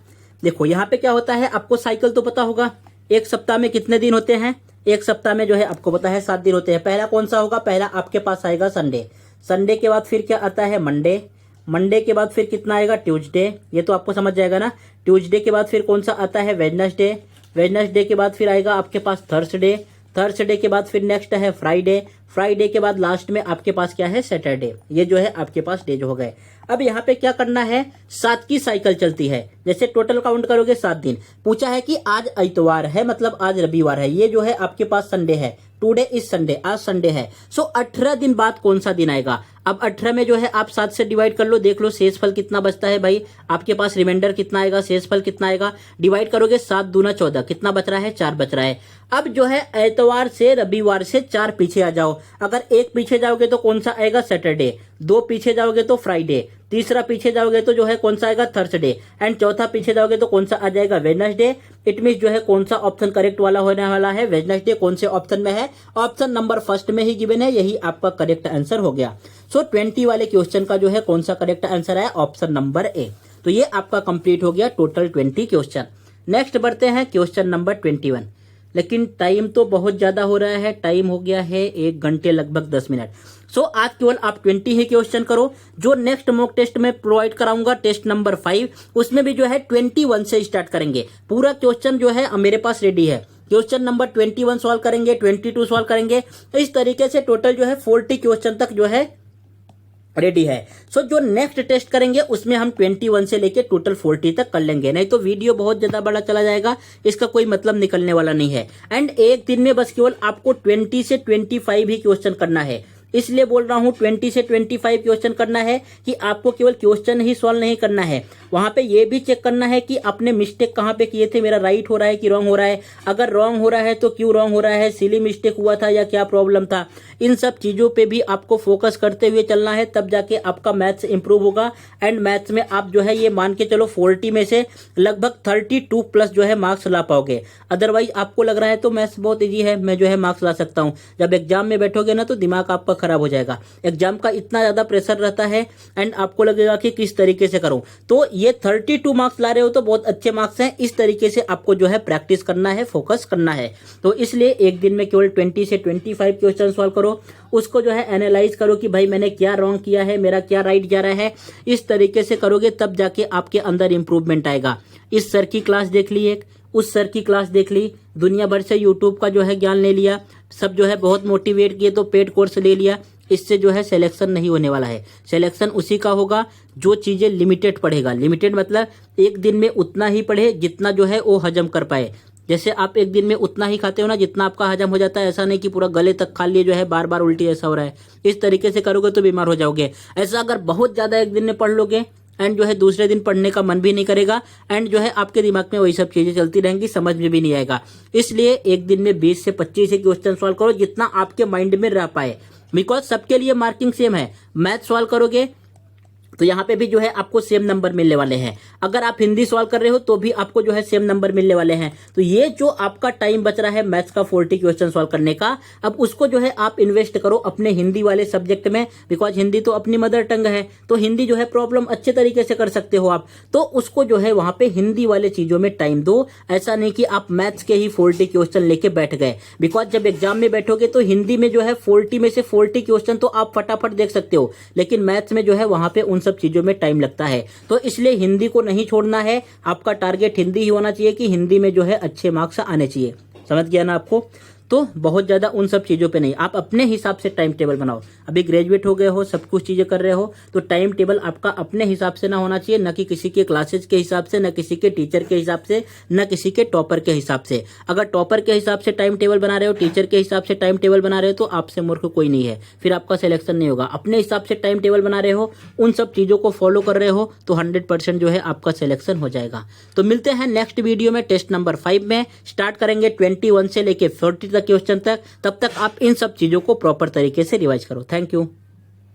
देखो यहाँ पे क्या होता है, आपको साइकिल तो पता होगा, एक सप्ताह में कितने दिन होते हैं, एक सप्ताह में जो है आपको पता है 7 दिन होते हैं। पहला कौन सा होगा, पहला आपके पास आएगा संडे, संडे के बाद फिर क्या आता है मंडे, मंडे के बाद फिर कितना आएगा ट्यूसडे, ये तो आपको समझ जाएगा ना। ट्यूसडे के बाद फिर कौन सा आता है वेडनेसडे, वेडनेसडे के बाद फिर आएगा आपके पास थर्सडे, थर्सडे के बाद फिर नेक्स्ट है फ्राइडे, फ्राइडे के बाद लास्ट में आपके पास क्या है सैटरडे। ये जो है आपके पास डे जो हो गए। अब यहाँ पे क्या करना है, 7 की साइकिल चलती है, जैसे टोटल काउंट करोगे 7 दिन। पूछा है कि आज इतवार है, मतलब आज रविवार है, ये जो है आपके पास संडे है, टुडे इज संडे, आज संडे है। सो 18 दिन बाद कौन सा दिन आएगा। अब 18 में जो है आप 7 से डिवाइड कर लो, देख लो शेषफल कितना बचता है भाई, आपके पास रिमाइंडर कितना आएगा, शेषफल कितना आएगा, डिवाइड करोगे 7 दूना 14, कितना बच रहा है, 4 बच रहा है। अब जो है एतवार से रविवार से 4 पीछे आ जाओ, अगर 1 पीछे जाओगे तो कौन सा आएगा, सैटरडे, 2 पीछे जाओगे तो फ्राइडे, तीसरा पीछे जाओगे तो जो है कौन सा आएगा, थर्सडे, एंड चौथा पीछे जाओगे तो कौन सा आ जाएगा, वेडनेसडे। इट मीन जो है कौन सा ऑप्शन करेक्ट वाला होने वाला है, वेडनेसडे कौन से ऑप्शन में है, ऑप्शन नंबर फर्स्ट में ही गिवन है, यही आपका करेक्ट आंसर हो गया। सो 20 वाले क्वेश्चन का जो है कौन सा करेक्ट आंसर है, ऑप्शन नंबर ए। तो ये आपका कंप्लीट हो गया टोटल 20 क्वेश्चन। नेक्स्ट बढ़ते हैं क्वेश्चन नंबर 21। लेकिन टाइम तो बहुत ज्यादा हो रहा है, टाइम हो गया है 1 घंटे लगभग 10 मिनट। सो आज केवल आप 20 ही क्वेश्चन करो। जो नेक्स्ट मॉक टेस्ट में प्रोवाइड कराऊंगा टेस्ट नंबर 5, उसमें भी जो है 21 से स्टार्ट करेंगे। पूरा क्वेश्चन जो है मेरे पास रेडी है, क्वेश्चन नंबर 21 सॉल्व करेंगे, 22 सॉल्व करेंगे, तो इस तरीके से टोटल जो है 40 क्वेश्चन तक जो है रेडी है। सो जो नेक्स्ट टेस्ट करेंगे उसमें हम 21 से लेके टोटल 40 तक कर लेंगे, नहीं तो वीडियो बहुत ज्यादा बड़ा चला जाएगा, इसका कोई मतलब निकलने वाला नहीं है। एंड एक दिन में बस केवल आपको 20 से 25 ही क्वेश्चन करना है, इसलिए बोल रहा हूं 20 से 25 क्वेश्चन करना है कि आपको केवल क्वेश्चन ही सॉल्व नहीं करना है, वहां पे ये भी चेक करना है कि आपने मिस्टेक कहां पे किए थे, मेरा राइट हो रहा है कि रॉन्ग हो रहा है, अगर रॉन्ग हो रहा है तो क्यों रॉन्ग हो रहा है, सिली मिस्टेक हुआ था या क्या प्रॉब्लम था, इन सब चीजों पे भी आपको फोकस करते हुए चलना है, तब जाके आपका मैथ्स इंप्रूव होगा। एंड मैथ्स में आप जो है ये मान के चलो 40 में से लगभग 32 प्लस जो है मार्क्स ला पाओगे। अदरवाइज आपको लग रहा है तो मैथ्स बहुत ईजी है, मैं जो है मार्क्स ला सकता हूँ, जब एग्जाम में बैठोगे ना तो दिमाग आपका खराब हो जाएगा, एग्जाम का इतना ज्यादा प्रेशर रहता है एंड आपको लगेगा कि किस तरीके से करूं। तो ये 32 मार्क्स ला रहे हो तो बहुत अच्छे मार्क्स हैं, इस तरीके से आपको जो है प्रैक्टिस करना है, फोकस करना है। तो इसलिए एक दिन में केवल 20 से 25 क्वेश्चन सॉल्व करो, उसको जो है एनालाइज करो कि भाई मैंने क्या रॉन्ग किया है, मेरा क्या राइट जा रहा है, इस तरीके से करोगे तब जाके आपके अंदर इंप्रूवमेंट आएगा। इस सर की क्लास देख ली, एक उस सर की क्लास देख ली, दुनिया भर से यूट्यूब का जो है ज्ञान ले लिया, सब जो है बहुत मोटिवेट किए तो पेड कोर्स ले लिया, इससे जो है सिलेक्शन नहीं होने वाला है। सिलेक्शन उसी का होगा जो चीजें लिमिटेड पढ़ेगा, लिमिटेड मतलब एक दिन में उतना ही पढ़े जितना जो है वो हजम कर पाए। जैसे आप एक दिन में उतना ही खाते हो ना जितना आपका हजम हो जाता है, ऐसा नहीं कि पूरा गले तक खा लिए जो है बार बार उल्टी ऐसा हो रहा है, इस तरीके से करोगे तो बीमार हो जाओगे। ऐसा अगर बहुत ज्यादा एक दिन में पढ़ लोगे एंड जो है दूसरे दिन पढ़ने का मन भी नहीं करेगा एंड जो है आपके दिमाग में वही सब चीजें चलती रहेंगी, समझ में भी नहीं आएगा। इसलिए एक दिन में 20 से 25 ही क्वेश्चन सॉल्व करो जितना आपके माइंड में रह पाए, बिकॉज सबके लिए मार्किंग सेम है। मैथ सॉल्व करोगे तो यहाँ पे भी जो है आपको सेम नंबर मिलने वाले हैं, अगर आप हिंदी सॉल्व कर रहे हो तो भी आपको जो है सेम नंबर मिलने वाले हैं। तो ये जो आपका टाइम बच रहा है मैथ्स का 40 क्वेश्चन सॉल्व करने का, अब उसको जो है आप इन्वेस्ट करो अपने हिंदी वाले सब्जेक्ट में, बिकॉज हिंदी तो अपनी मदर टंग है, तो हिंदी जो है प्रॉब्लम अच्छे तरीके से कर सकते हो आप, तो उसको जो है वहां पे हिंदी वाले चीजों में टाइम दो। ऐसा नहीं कि आप मैथ्स के ही 40 क्वेश्चन लेके बैठ गए, बिकॉज जब एग्जाम में बैठोगे तो हिंदी में जो है 40 में से 40 क्वेश्चन तो आप फटाफट देख सकते हो, लेकिन मैथ्स में जो है वहां पे उन सब चीजों में टाइम लगता है। तो इसलिए हिंदी को नहीं छोड़ना है, आपका टारगेट हिंदी ही होना चाहिए कि हिंदी में जो है अच्छे मार्क्स आने चाहिए। समझ गया ना आपको? तो बहुत ज्यादा उन सब चीजों पे नहीं, आप अपने हिसाब से टाइम टेबल बनाओ। अभी ग्रेजुएट हो गए हो, सब कुछ चीजें कर रहे हो, तो टाइम टेबल आपका अपने हिसाब से ना होना चाहिए, न कि किसी के क्लासेस के हिसाब से, न किसी के टीचर के हिसाब से, न किसी के टॉपर के हिसाब से। अगर टॉपर के हिसाब से टाइम टेबल बना रहे हो, टीचर के हिसाब से टाइम टेबल बना रहे हो, तो आपसे मूर्ख कोई नहीं है, फिर आपका सिलेक्शन नहीं होगा। अपने हिसाब से टाइम टेबल बना रहे हो, उन सब चीजों को फॉलो कर रहे हो, तो 100% जो है आपका सिलेक्शन हो जाएगा। तो मिलते हैं नेक्स्ट वीडियो में टेस्ट नंबर 5 में, स्टार्ट करेंगे 21 से लेके 40 तक क्वेश्चन तक। तब तक आप इन सब चीजों को प्रॉपर तरीके से रिवाइज करो। Thank you.